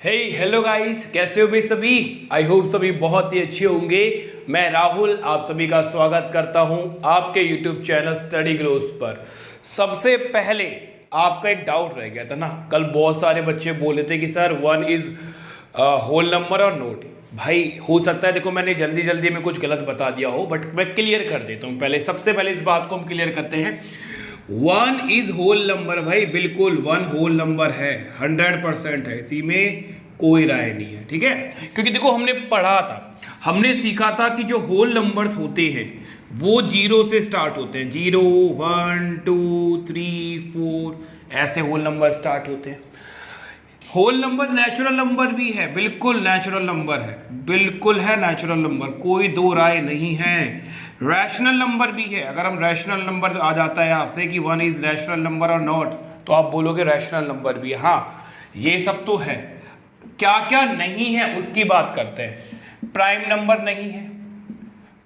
Hello guys, कैसे हो भाई सभी। आई होप सभी बहुत ही अच्छे होंगे। मैं राहुल आप सभी का स्वागत करता हूं आपके यूट्यूब चैनल स्टडी ग्लोस पर। सबसे पहले आपका एक डाउट रह गया था ना, कल बहुत सारे बच्चे बोले थे कि सर 1 इज होल नंबर और नोट। भाई हो सकता है देखो मैंने जल्दी जल्दी में कुछ गलत बता दिया हो, बट मैं क्लियर कर देता हूँ। पहले सबसे पहले इस बात को हम क्लियर करते हैं। 1 इज होल नंबर भाई, बिल्कुल 1 होल नंबर है, 100% है, इसी में कोई राय नहीं है। ठीक है, क्योंकि देखो हमने पढ़ा था, हमने सीखा था कि जो होल नंबर्स होते हैं वो 0 से स्टार्ट होते हैं। 0 1 2 3 4 ऐसे होल नंबर स्टार्ट होते हैं। होल नंबर नेचुरल नंबर भी है, बिल्कुल नेचुरल नंबर है, बिल्कुल है नेचुरल नंबर, कोई दो राय नहीं है। रैशनल नंबर भी है। अगर हम रैशनल नंबर आ जाता है आपसे कि 1 इज रैशनल नंबर और नॉट, तो आप बोलोगे रैशनल नंबर भी है। हाँ, ये सब तो है। क्या क्या नहीं है उसकी बात करते हैं। प्राइम नंबर नहीं है,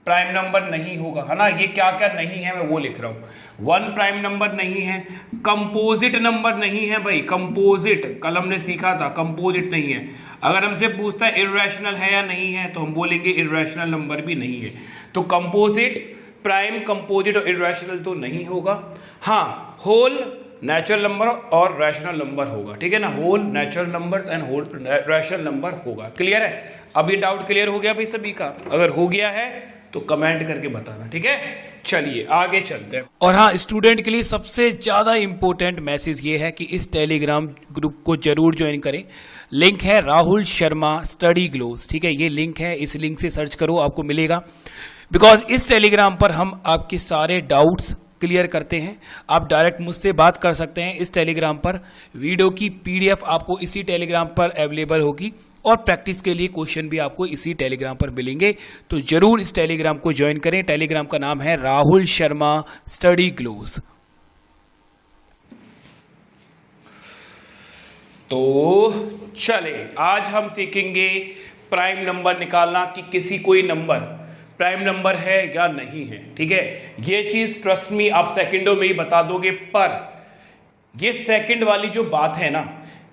प्राइम नंबर नहीं होगा, है ना। ये क्या क्या नहीं है मैं वो लिख रहा हूं। 1 प्राइम नंबर नहीं है। कंपोजिट नंबर नहीं है भाई, कंपोजिट कल हमने सीखा था, कंपोजिट नहीं है। अगर हमसे पूछता है इर्रेशनल है या नहीं है, तो हम बोलेंगे इर्रेशनल नंबर भी नहीं है। तो कंपोजिट, प्राइम, कंपोजिट और इर्रेशनल तो नहीं होगा। हाँ, होल नेचुरल नंबर और रैशनल नंबर होगा। ठीक है ना, whole natural numbers and whole rational number होगा। क्लियर है? अभी डाउट क्लियर हो गया भाई सभी का? अगर हो गया है तो कमेंट करके बताना। ठीक है, चलिए आगे चलते हैं। और हाँ, स्टूडेंट के लिए सबसे ज्यादा इंपॉर्टेंट मैसेज ये है कि इस टेलीग्राम ग्रुप को जरूर ज्वाइन करें। लिंक है राहुल शर्मा स्टडी ग्लोस। ठीक है, ये लिंक है, इस लिंक से सर्च करो, आपको मिलेगा। बिकॉज इस टेलीग्राम पर हम आपके सारे डाउट्स क्लियर करते हैं। आप डायरेक्ट मुझसे बात कर सकते हैं इस टेलीग्राम पर। वीडियो की पीडीएफ आपको इसी टेलीग्राम पर अवेलेबल होगी और प्रैक्टिस के लिए क्वेश्चन भी आपको इसी टेलीग्राम पर मिलेंगे। तो जरूर इस टेलीग्राम को ज्वाइन करें। टेलीग्राम का नाम है राहुल शर्मा स्टडी ग्लोस। तो चले, आज हम सीखेंगे प्राइम नंबर निकालना कि किसी कोई नंबर प्राइम नंबर है या नहीं है। ठीक है, ये चीज ट्रस्ट मी आप सेकंडों में ही बता दोगे, पर ये सेकंड वाली जो बात है ना,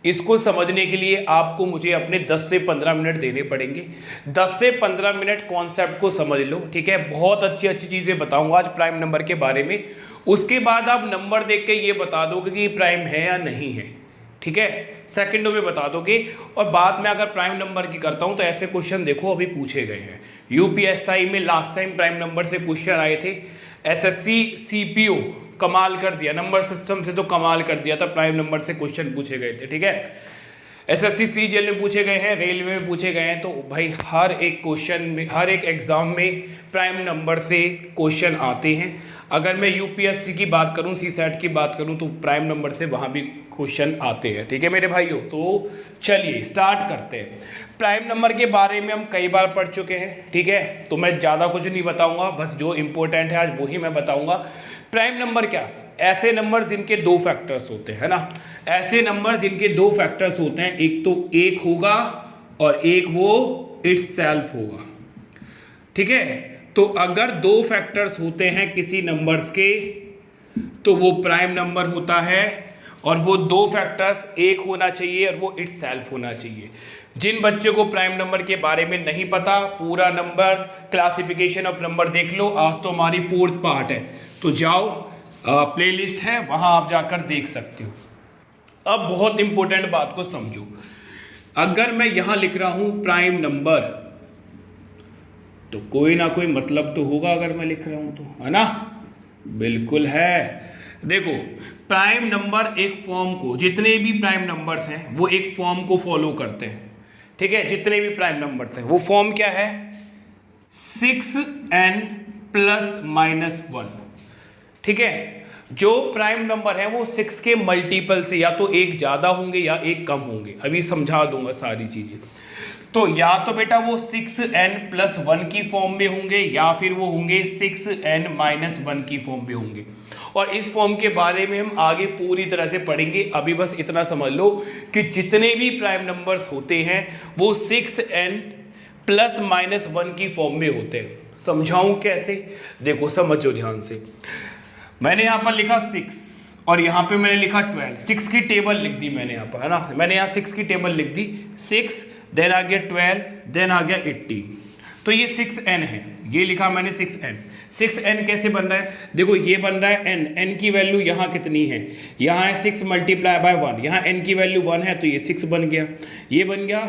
इसको समझने के लिए आपको मुझे अपने 10 से 15 मिनट देने पड़ेंगे। 10 से 15 मिनट कॉन्सेप्ट को समझ लो। ठीक है, बहुत अच्छी अच्छी चीजें बताऊंगा आज प्राइम नंबर के बारे में। उसके बाद आप नंबर देख के ये बता दोगे कि प्राइम है या नहीं है। ठीक है, सेकंडों में बता दोगे। और बाद में अगर प्राइम नंबर की करता हूं तो ऐसे क्वेश्चन देखो अभी पूछे गए हैं। यूपीएसआई में लास्ट टाइम प्राइम नंबर से क्वेश्चन आए थे। एसएससी सीपीओ कमाल कर दिया, नंबर सिस्टम से तो कमाल कर दिया था, प्राइम नंबर से क्वेश्चन पूछे गए थे। ठीक है, एसएससी सीजीएल में पूछे गए हैं, रेलवे में पूछे गए हैं। तो भाई हर एक क्वेश्चन में, हर एक एग्जाम में प्राइम नंबर से क्वेश्चन आते हैं। अगर मैं यूपीएससी की बात करूं, सीसैट की बात करूं, तो प्राइम नंबर से वहां भी क्वेश्चन आते हैं। ठीक है मेरे भाइयों, तो चलिए स्टार्ट करते हैं। प्राइम नंबर के बारे में हम कई बार पढ़ चुके हैं। ठीक है, तो मैं ज़्यादा कुछ नहीं बताऊंगा, बस जो इंपॉर्टेंट है आज वही मैं बताऊंगा। प्राइम नंबर क्या? ऐसे नंबर जिनके 2 फैक्टर्स होते हैं, है ना। ऐसे नंबर जिनके 2 फैक्टर्स होते हैं, एक तो 1 होगा और एक वो इटसेल्फ होगा। ठीक है, तो अगर 2 फैक्टर्स होते हैं किसी नंबर्स के तो वो प्राइम नंबर होता है। और वो 2 फैक्टर्स, एक होना चाहिए और वो इटसेल्फ होना चाहिए। जिन बच्चों को प्राइम नंबर के बारे में नहीं पता, पूरा नंबर क्लासिफिकेशन ऑफ नंबर देख लो। आज तो हमारी 4th पार्ट है, तो जाओ प्लेलिस्ट है वहां आप जाकर देख सकते हो। अब बहुत इंपॉर्टेंट बात को समझो। अगर मैं यहां लिख रहा हूं प्राइम नंबर, तो कोई ना कोई मतलब तो होगा अगर मैं लिख रहा हूं तो, है ना। बिल्कुल है। देखो, प्राइम नंबर एक फॉर्म को, जितने भी प्राइम नंबर्स हैं वो एक फॉर्म को फॉलो करते हैं। ठीक है, जितने भी प्राइम नंबर्स हैं वो फॉर्म क्या है? 6n + -1। ठीक है, जो प्राइम नंबर है वो 6 के मल्टीपल से या तो एक ज्यादा होंगे या एक कम होंगे। अभी समझा दूंगा सारी चीजें। तो या तो बेटा वो 6n + 1 की फॉर्म में होंगे या फिर वो होंगे 6n - 1 की फॉर्म में होंगे। और इस फॉर्म के बारे में हम आगे पूरी तरह से पढ़ेंगे। अभी बस इतना समझ लो कि जितने भी प्राइम नंबर्स होते हैं वो 6n + -1 की फॉर्म में होते हैं। समझाऊं कैसे? देखो समझो ध्यान से। मैंने यहां पर लिखा 6 और यहाँ पे मैंने लिखा 12, 6 की टेबल लिख दी मैंने यहाँ पर, है ना, मैंने यहाँ 6 की टेबल लिख दी, 6 देन आ गया 12 देन आ गया 18, तो ये 6n है, ये लिखा मैंने 6n। 6n कैसे बन रहा है, देखो ये बन रहा है n की वैल्यू यहाँ कितनी है, यहाँ है 6 मल्टीप्लाई बाय 1, यहाँ n की वैल्यू 1 है तो ये 6 बन गया, ये बन गया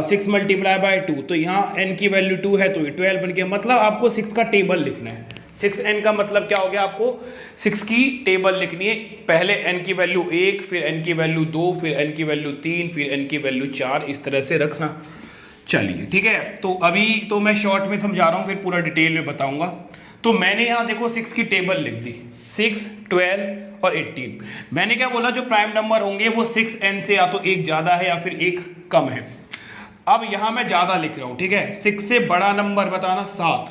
6 मल्टीप्लाई बाय 2, तो यहाँ n की वैल्यू 2 है तो ये 12 बन गया। मतलब आपको 6 का टेबल लिखना है, 6n का मतलब क्या हो गया, आपको 6 की टेबल लिखनी है, पहले n की वैल्यू 1, फिर n की वैल्यू 2, फिर n की वैल्यू 3, फिर n की वैल्यू 4, इस तरह से रखना। चलिए ठीक है, तो अभी तो मैं शॉर्ट में समझा रहा हूँ, फिर पूरा डिटेल में बताऊंगा। तो मैंने यहाँ देखो 6 की टेबल लिख दी, 6, 12 और 18। मैंने क्या बोला, जो प्राइम नंबर होंगे वो 6n से या तो एक ज़्यादा है या फिर एक कम है। अब यहाँ मैं ज़्यादा लिख रहा हूँ, ठीक है, 6 से बड़ा नंबर बताना 7,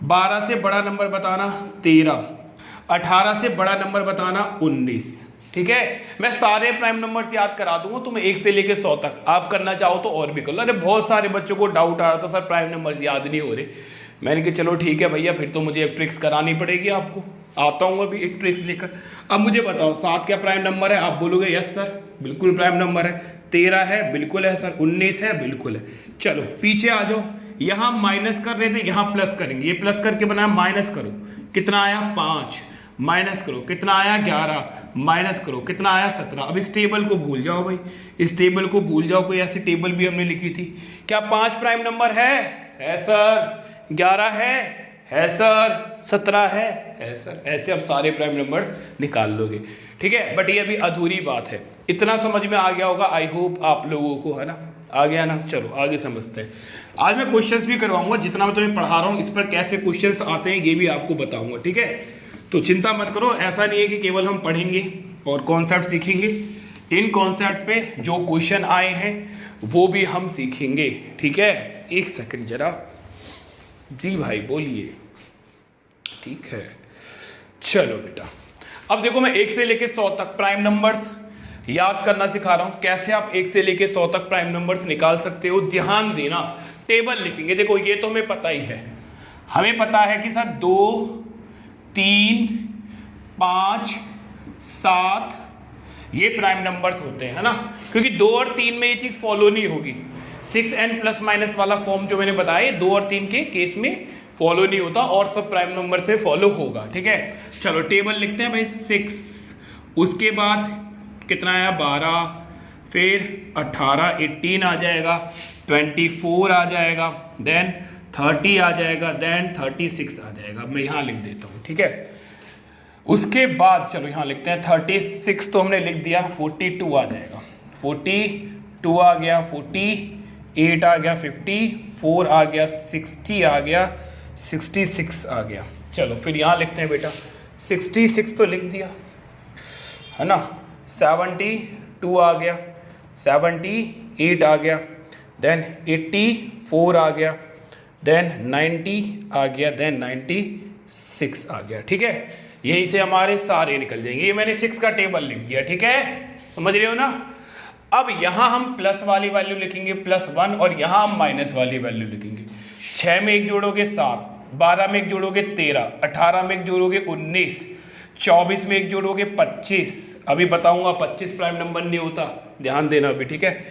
12 से बड़ा नंबर बताना 13, 18 से बड़ा नंबर बताना 19, ठीक है। मैं सारे प्राइम नंबर्स याद करा दूंगा तुम्हें 1 से लेके 100 तक, आप करना चाहो तो और भी कर लो। अरे बहुत सारे बच्चों को डाउट आ रहा था, सर प्राइम नंबर्स याद नहीं हो रहे। मैंने कहा चलो ठीक है भैया, फिर तो मुझे एक ट्रिक्स करानी पड़ेगी आपको, आता हूँ अभी एक ट्रिक्स लेकर। अब मुझे बताओ 7 क्या प्राइम नंबर है, आप बोलोगे यस सर बिल्कुल प्राइम नंबर है, 13 है बिल्कुल है सर, 19 है बिल्कुल है। चलो पीछे आ जाओ, यहाँ माइनस कर रहे थे, यहाँ प्लस करेंगे, ये प्लस करके बनाया, माइनस करो, कितना आया 5, माइनस करो कितना आया 11, माइनस करो कितना आया 17। अब इस टेबल को भूल जाओ भाई, इस टेबल को भूल जाओ, कोई ऐसी टेबल भी हमने लिखी थी क्या, 5 प्राइम नंबर है सर, 11 है सर, 17 है सर, ऐसे अब सारे प्राइम नंबर्स निकाल लोगे, ठीक है। बट ये अभी अधूरी बात है, इतना समझ में आ गया होगा, आई होप आप लोगों को, है ना, आ गया ना। चलो आगे समझते हैं। आज मैं क्वेश्चंस भी करवाऊंगा, जितना मैं तुम्हें पढ़ा रहा हूँ इस पर कैसे क्वेश्चंस आते हैं ये भी आपको बताऊंगा, ठीक है। तो चिंता मत करो, ऐसा नहीं है कि केवल हम पढ़ेंगे और कॉन्सेप्ट सीखेंगे, इन कॉन्सेप्ट पे जो क्वेश्चन आए हैं वो भी हम सीखेंगे, ठीक है। एक सेकंड जरा, जी भाई बोलिए, ठीक है। चलो बेटा, अब देखो मैं 1 से लेके 100 तक प्राइम नंबर्स याद करना सिखा रहा हूं, कैसे आप 1 से लेके 100 तक प्राइम नंबर्स निकाल सकते हो। ध्यान देना, टेबल लिखेंगे, देखो ये तो हमें पता ही है, हमें पता है कि सर 2, 3, 5, 7 ये प्राइम नंबर्स होते हैं, है ना, क्योंकि 2 और 3 में ये चीज फॉलो नहीं होगी। 6n प्लस माइनस वाला फॉर्म जो मैंने बताया 2 और 3 के केस में फॉलो नहीं होता, और सब प्राइम नंबर से फॉलो होगा, ठीक है। चलो टेबल लिखते हैं भाई, 6, उसके बाद कितना आया 12, फिर 18, 18 आ जाएगा, 24 आ जाएगा, देन 30 आ जाएगा, देन 36 आ जाएगा। मैं यहाँ लिख देता हूँ, ठीक है। उसके बाद चलो यहाँ लिखते हैं 36 तो हमने लिख दिया, 42 आ जाएगा, 42 आ गया, 48 आ गया, 54 आ गया, 60 आ गया, 66 आ गया। चलो फिर यहाँ लिखते हैं बेटा, 66 तो लिख दिया, है ना, 72 आ गया, 78 आ गया, देन 84 आ गया, देन 90 आ गया, देन 96 आ गया, ठीक है। यहीं से हमारे सारे निकल जाएंगे, ये मैंने 6 का टेबल लिख दिया, ठीक है, समझ रहे हो ना। अब यहाँ हम प्लस वाली वैल्यू लिखेंगे +1, और यहाँ हम माइनस वाली वैल्यू लिखेंगे। 6 में एक जोड़ोगे 7, 12 में एक जोड़ोगे 13, 18 में एक जोड़ोगे 19, 24 में एक जोड़ोगे 25। अभी बताऊंगा 25 प्राइम नंबर नहीं होता, ध्यान देना अभी, ठीक है।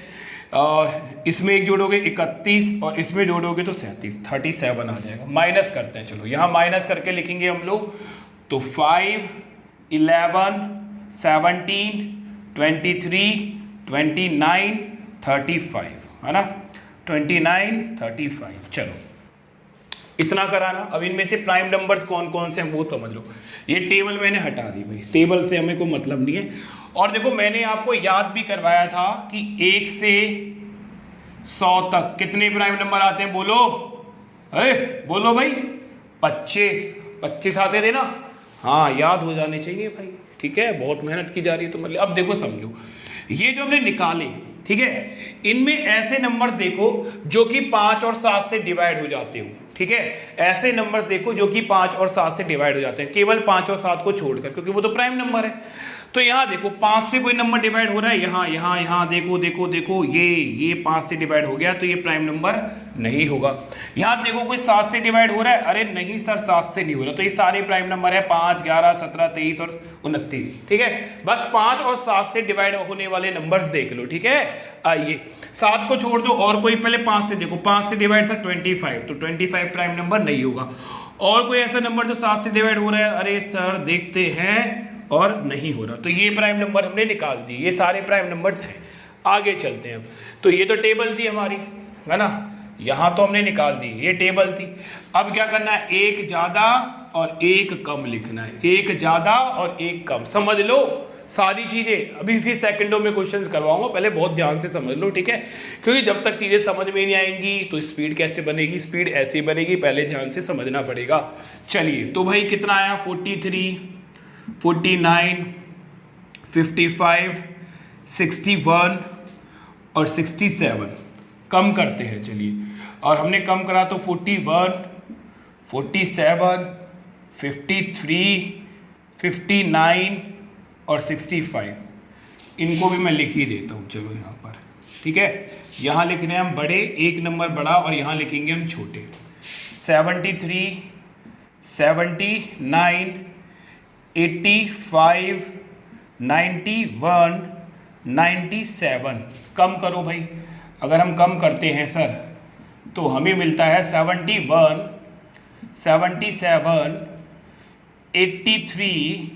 और इसमें एक जोड़ोगे 31, और इसमें जोड़ोगे तो 37, 37 आ जाएगा। माइनस करते हैं, चलो यहाँ माइनस करके लिखेंगे हम लोग, तो 5, 11, 17, 23, 29, 35, है ना, 29, 35। चलो इतना कराना। अब इनमें से प्राइम नंबर्स कौन कौन से हैं वो समझ लो। ये टेबल मैंने हटा दी भाई, टेबल से हमें कोई मतलब नहीं है। और देखो मैंने आपको याद भी करवाया था कि 1 से 100 तक कितने प्राइम नंबर आते हैं, बोलो, बोलो भाई, 25 आते थे ना, हाँ याद हो जाने चाहिए भाई, ठीक है, बहुत मेहनत की जा रही है तो मतलब। अब देखो समझो, ये जो हमने निकाले, ठीक है, इनमें ऐसे नंबर देखो जो कि 5 और 7 से डिवाइड हो जाते हो। ठीक है। ऐसे नंबर्स देखो जो कि 5 और 7 से डिवाइड हो जाते हैं, केवल 5 और 7 को छोड़कर, क्योंकि वो तो प्राइम नंबर है। तो यहाँ देखो 5 से कोई नंबर डिवाइड हो रहा है, यहाँ देखो देखो देखो, ये 5 से डिवाइड हो गया, तो ये प्राइम नंबर नहीं होगा। यहाँ देखो कोई 7 से डिवाइड हो रहा है, अरे नहीं सर 7 से नहीं हो रहा, तो ये सारे प्राइम नंबर है 5, 11, 17, 23 और 29, ठीक है। बस 5 और 7 से डिवाइड होने वाले नंबर्स देख लो, ठीक है। आइए 7 को छोड़ दो, और कोई पहले 5 से देखो, 5 से डिवाइड था 25, तो 25 प्राइम नंबर नहीं होगा। और कोई ऐसा नंबर जो 7 से डिवाइड हो रहा है, अरे सर देखते हैं, और नहीं हो रहा, तो ये प्राइम नंबर हमने निकाल दी, ये सारे प्राइम नंबर्स हैं। आगे चलते हैं अब, तो ये तो टेबल थी हमारी, है ना, यहाँ तो हमने निकाल दी, ये टेबल थी। अब क्या करना है, एक ज्यादा और एक कम लिखना है, एक ज्यादा और एक कम, समझ लो सारी चीजें। अभी फिर सेकंडों में क्वेश्चंस करवाऊंगा, पहले बहुत ध्यान से समझ लो, ठीक है, क्योंकि जब तक चीजें समझ में नहीं आएंगी तो स्पीड कैसे बनेगी, स्पीड ऐसे बनेगी, पहले ध्यान से समझना पड़ेगा। चलिए तो भाई कितना आया, 43, 49, 55, 61 और 67। कम करते हैं चलिए, और हमने कम करा तो 41, 47, 53, 59 और 65। इनको भी मैं लिख ही देता हूँ, चलो यहाँ पर, ठीक है। यहाँ लिख रहे हैं हम बड़े, एक नंबर बड़ा, और यहाँ लिखेंगे हम छोटे। 73, 79, 85, 91, 97। कम करो भाई, अगर हम कम करते हैं सर तो हमें मिलता है 71, 77, 83,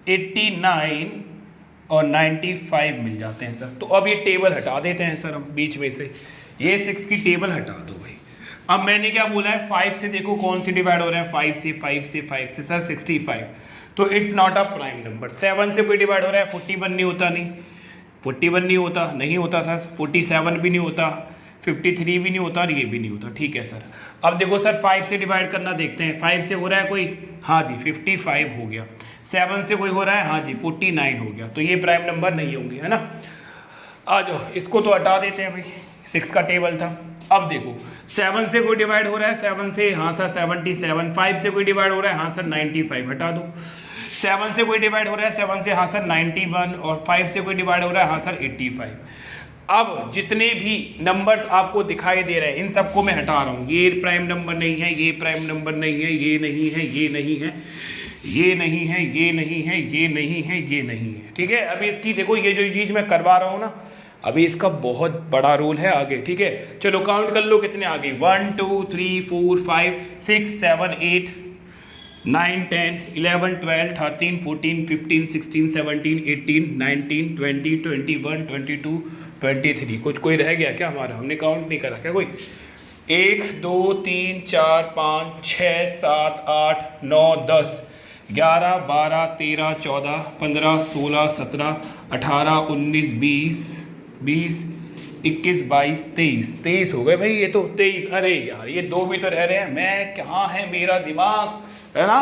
89 और 95 मिल जाते हैं सर। तो अब ये टेबल हटा देते हैं सर हम बीच में से, ये 6 की टेबल हटा दो भाई। अब मैंने क्या बोला है, 5 से देखो कौन से डिवाइड हो रहे हैं, 5 से, 5 से, 5 से सर 65, तो it's not a prime number. 7 से कोई डिवाइड हो रहा है, 41 नहीं होता, नहीं 41 नहीं होता, नहीं होता सर, 47 भी नहीं होता, 53 भी नहीं होता, और ये भी नहीं होता, ठीक है सर। अब देखो सर 5 से डिवाइड करना देखते हैं, 5 से हो रहा है कोई, हाँ जी 55 हो गया। 7 से कोई हो रहा है, हाँ जी 49 हो गया, तो ये प्राइम नंबर नहीं होंगे, है ना। आ जाओ, इसको तो हटा देते हैं भाई, 6 का टेबल था। अब देखो 7 से कोई डिवाइड हो रहा है, 7 से, हाँ सर 77, 5 से कोई डिवाइड हो रहा है, हाँ सर 95, हटा दो। 7 से कोई डिवाइड हो रहा है, 7 से, हाँ सर 91, और 5 से कोई डिवाइड हो रहा है, हाँ सर 85। अब जितने भी नंबर्स आपको दिखाई दे रहे हैं इन सबको मैं हटा रहा हूँ, ये प्राइम नंबर नहीं है, ये प्राइम नंबर नहीं है, ये नहीं है, ये नहीं है, ये नहीं है, ये नहीं है, ये नहीं है, ये नहीं है, ठीक है। अभी इसकी देखो, ये जो चीज़ मैं करवा रहा हूँ ना, अभी इसका बहुत बड़ा रोल है आगे, ठीक है। चलो काउंट कर लो कितने आ गए, 1 2 3 4 5 6 7 8 9 10 11 12 13 14 15 16 17 18 19 20 21 22 23। कुछ कोई रह गया क्या हमारा, हमने काउंट नहीं करा क्या कोई। 1 2 3 4 5 6 7 8 9 10 11 12 13 14 15 16 17 18 19 20 20 21 22 23 हो गए भाई, ये तो 23। अरे यार ये 2 भी तो रह रहे हैं, मैं कहाँ है मेरा दिमाग, है ना।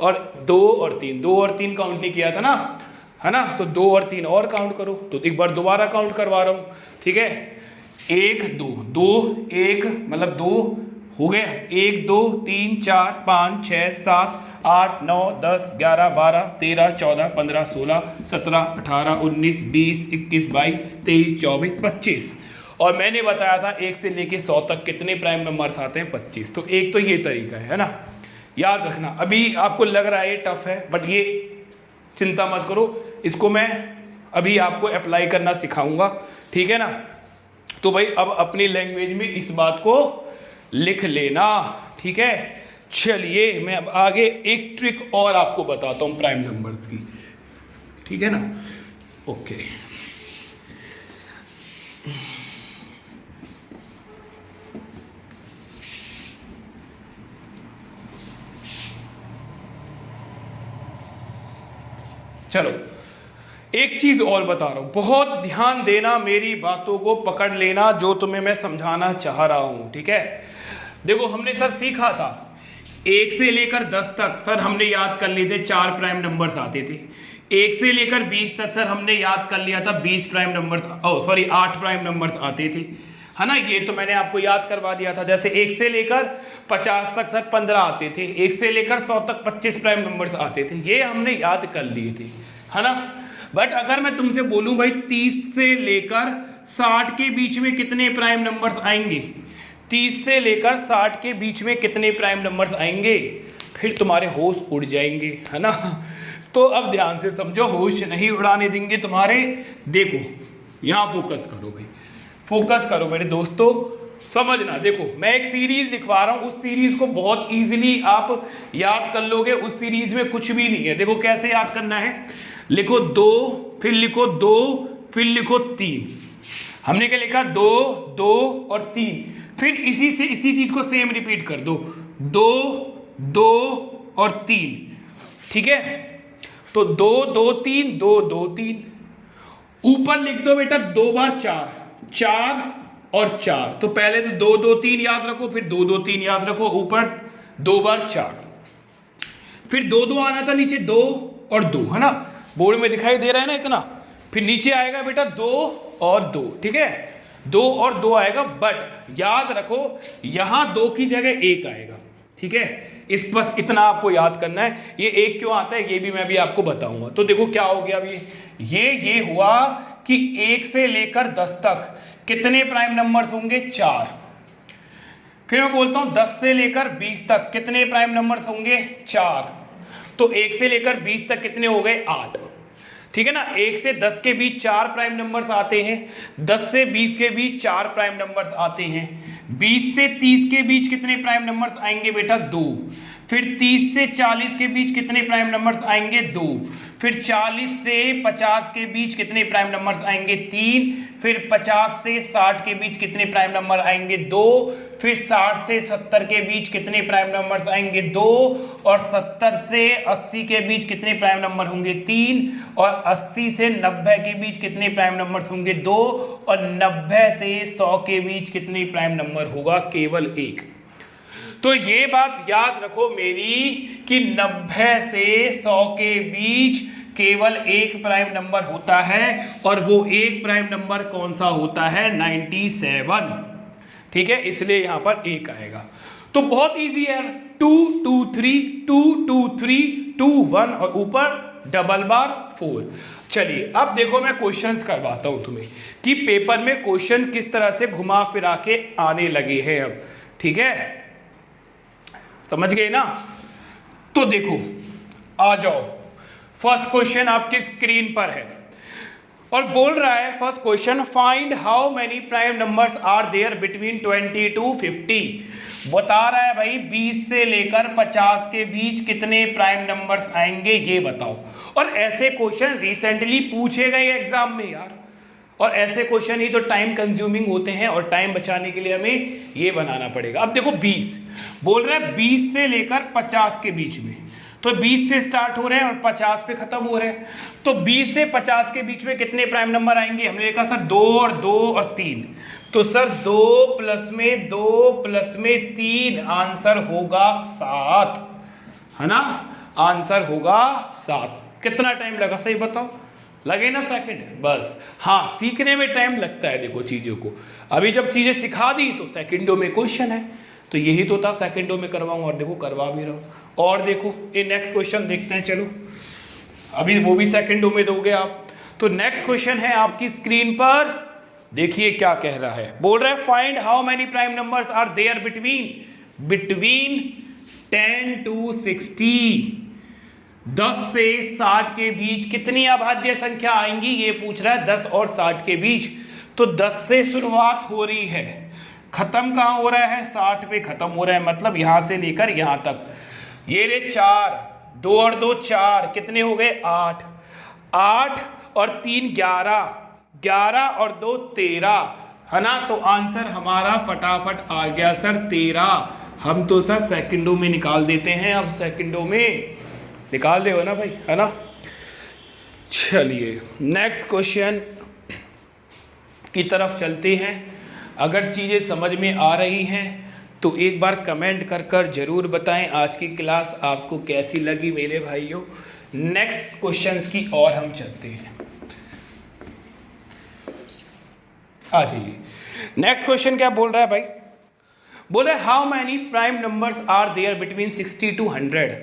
और 2 और 3, 2 और 3 काउंट नहीं किया था ना, है ना, तो 2 और 3 और काउंट करो, तो एक बार दोबारा काउंट करवा रहा हूँ, ठीक है। 1 2 2 1 मतलब 2 हो गए, 1 2 3 4 5 6 7 8 9 10 11 12 13 14 15 16 17 18 19 20 21 22 23 24 25। और मैंने बताया था 1 से लेके 100 तक कितने प्राइम नंबर्स आते हैं, 25। तो एक तो ये तरीका है ना, याद रखना। अभी आपको लग रहा है ये टफ है, बट ये चिंता मत करो, इसको मैं अभी आपको अप्लाई करना सिखाऊंगा, ठीक है ना। तो भाई अब अपनी लैंग्वेज में इस बात को लिख लेना, ठीक है। चलिए मैं अब आगे एक ट्रिक और आपको बताता हूं प्राइम नंबर्स की, ठीक है ना। ओके चलो एक चीज और बता रहा हूं, बहुत ध्यान देना, मेरी बातों को पकड़ लेना जो तुम्हें मैं समझाना चाह रहा हूं, ठीक है। देखो हमने सर सीखा था 1 से लेकर 10 तक सर हमने याद कर लिए थे 4 प्राइम नंबर्स आते थे। 1 से लेकर 20 तक सर हमने याद कर लिया था 20 प्राइम नंबर्स, 8 प्राइम नंबर्स आते थे। है ना। ये तो मैंने आपको याद करवा दिया था। जैसे 1 से लेकर 50 तक सर 15 आते थे, 1 से लेकर 100 तक 25 प्राइम नंबर्स आते थे, ये हमने याद कर लिए थे, है ना। बट अगर मैं तुमसे बोलूं भाई 30 से लेकर 60 के बीच में कितने प्राइम नंबर्स आएंगे, 30 से लेकर 60 के बीच में कितने प्राइम नंबर्स आएंगे, फिर तुम्हारे होश उड़ जाएंगे, है ना। तो अब ध्यान से समझो, होश नहीं उड़ाने देंगे तुम्हारे। देखो यहाँ फोकस करो भाई, फोकस करो मेरे दोस्तों, समझना। देखो मैं एक सीरीज लिखवा रहा हूँ, उस सीरीज को बहुत इजीली आप याद कर लोगे। उस सीरीज में कुछ भी नहीं है। देखो कैसे याद करना है, लिखो 2, फिर लिखो 2, फिर लिखो 3। हमने क्या लिखा, 2, 2 और 3। फिर इसी से इसी चीज को सेम रिपीट कर दो, 2, 2 और 3, ठीक है। तो 2, 2, 3, 2, 2, 3। ऊपर लिख दो बेटा 2 बार 4, 4 और 4। तो पहले तो 2, 2, 3 याद रखो, फिर 2, 2, 3 याद रखो, ऊपर 2 बार 4, फिर 2, 2 आना था नीचे, 2 और 2, है ना। बोर्ड में दिखाई दे रहा है ना इतना। फिर नीचे आएगा बेटा 2 और 2, ठीक है, 2 और 2 आएगा। बट याद रखो यहां 2 की जगह 1 आएगा, ठीक है। इस बस इतना आपको याद करना है। ये 1 क्यों आता है ये भी मैं भी आपको बताऊंगा। तो देखो क्या हो गया अभी, ये हुआ कि 1 से लेकर 10 तक कितने प्राइम नंबर्स होंगे, 4। फिर मैं बोलता हूं 10 से लेकर 20 तक कितने प्राइम नंबर्स होंगे, 4। तो 1 से लेकर 20 तक कितने हो गए, 8, ठीक है ना। 1 से 10 के बीच 4 प्राइम नंबर्स आते हैं, 10 से 20 के बीच 4 प्राइम नंबर्स आते हैं, 20 से 30 के बीच कितने प्राइम नंबर्स आएंगे बेटा, 2। फिर 30 से 40 के बीच कितने प्राइम नंबर्स आएंगे, 2। फिर 40 से 50 के बीच कितने प्राइम नंबर्स आएंगे, 3। फिर 50 से 60 के बीच कितने प्राइम नंबर आएंगे, 2। फिर 60 से 70 के बीच कितने प्राइम नंबर्स आएंगे, 2। और 70 से 80 के बीच कितने प्राइम नंबर होंगे, 3। और 80 से 90 के बीच कितने प्राइम नंबर्स होंगे, 2। और 90 से 100 के बीच कितने प्राइम नंबर होगा, केवल 1। तो ये बात याद रखो मेरी कि 90 से 100 के बीच केवल 1 प्राइम नंबर होता है, और वो 1 प्राइम नंबर कौन सा होता है, 97, ठीक है। इसलिए यहां पर 1 आएगा। तो बहुत इजी है, 2, 2, 3, 2, 2, 3, 2, 1 और ऊपर डबल बार 4। चलिए अब देखो मैं क्वेश्चंस करवाता हूं तुम्हें कि पेपर में क्वेश्चन किस तरह से घुमा फिरा के आने लगे हैं अब, ठीक है, समझ गए ना। तो देखो आ जाओ, फर्स्ट क्वेश्चन आपकी स्क्रीन पर है और बोल रहा है first question, find how many prime numbers are there between 20 to 50। बता रहा है भाई 20 से लेकर 50 के बीच कितने प्राइम नंबर्स आएंगे ये बताओ। और ऐसे क्वेश्चन रिसेंटली पूछे गए एग्जाम में यार, और ऐसे क्वेश्चन ही तो टाइम कंज्यूमिंग होते हैं, और टाइम बचाने के लिए हमें ये बनाना पड़ेगा। अब देखो 20 बोल रहे हैं 20 से लेकर 50 के बीच में, तो 20 से स्टार्ट हो रहे हैं और 50 पे खत्म हो रहे हैं। तो 20 से 50 के बीच में कितने प्राइम नंबर आएंगे, हमने देखा सर 2 और 2 और 3। तो सर 2 प्लस में 2 प्लस में 3 आंसर होगा 7, है ना, आंसर होगा 7। कितना टाइम लगा सही बताओ, लगे ना सेकंड, बस। हाँ सीखने में टाइम लगता है देखो चीजों को, अभी जब चीजें सिखा दी तो सेकंडों में क्वेश्चन है, तो यही तो था सेकंडों में करवाऊंगा, और देखो करवा भी रहा हूं। और देखो ये नेक्स्ट क्वेश्चन देखते हैं, चलो अभी वो भी सेकंडों में दोगे आप। तो नेक्स्ट क्वेश्चन है आपकी स्क्रीन पर, देखिए क्या कह रहा है, बोल रहा है find how many prime numbers are there between 10 to 60। 10 से 60 के बीच कितनी अभाज्य संख्या आएंगी ये पूछ रहा है, 10 और 60 के बीच। तो 10 से शुरुआत हो रही है, खत्म कहाँ हो रहा है, 60 पे खत्म हो रहा है, मतलब यहां से लेकर यहां तक। ये रे 4, 2 और 2 4, कितने हो गए 8, 8 और 3 11, 11 और 2 13, है ना। तो आंसर हमारा फटाफट आ गया सर 13। हम तो सर सेकंडों में निकाल देते हैं, अब सेकंडों में निकाल दे हो ना भाई, है ना। चलिए नेक्स्ट क्वेश्चन की तरफ चलते हैं। अगर चीज़ें समझ में आ रही हैं तो एक बार कमेंट कर कर जरूर बताएं आज की क्लास आपको कैसी लगी मेरे भाइयों। नेक्स्ट क्वेश्चंस की और हम चलते हैं, आ जाइए। नेक्स्ट क्वेश्चन क्या बोल रहा है भाई, बोल रहा है how many prime numbers are there between 60 to 100।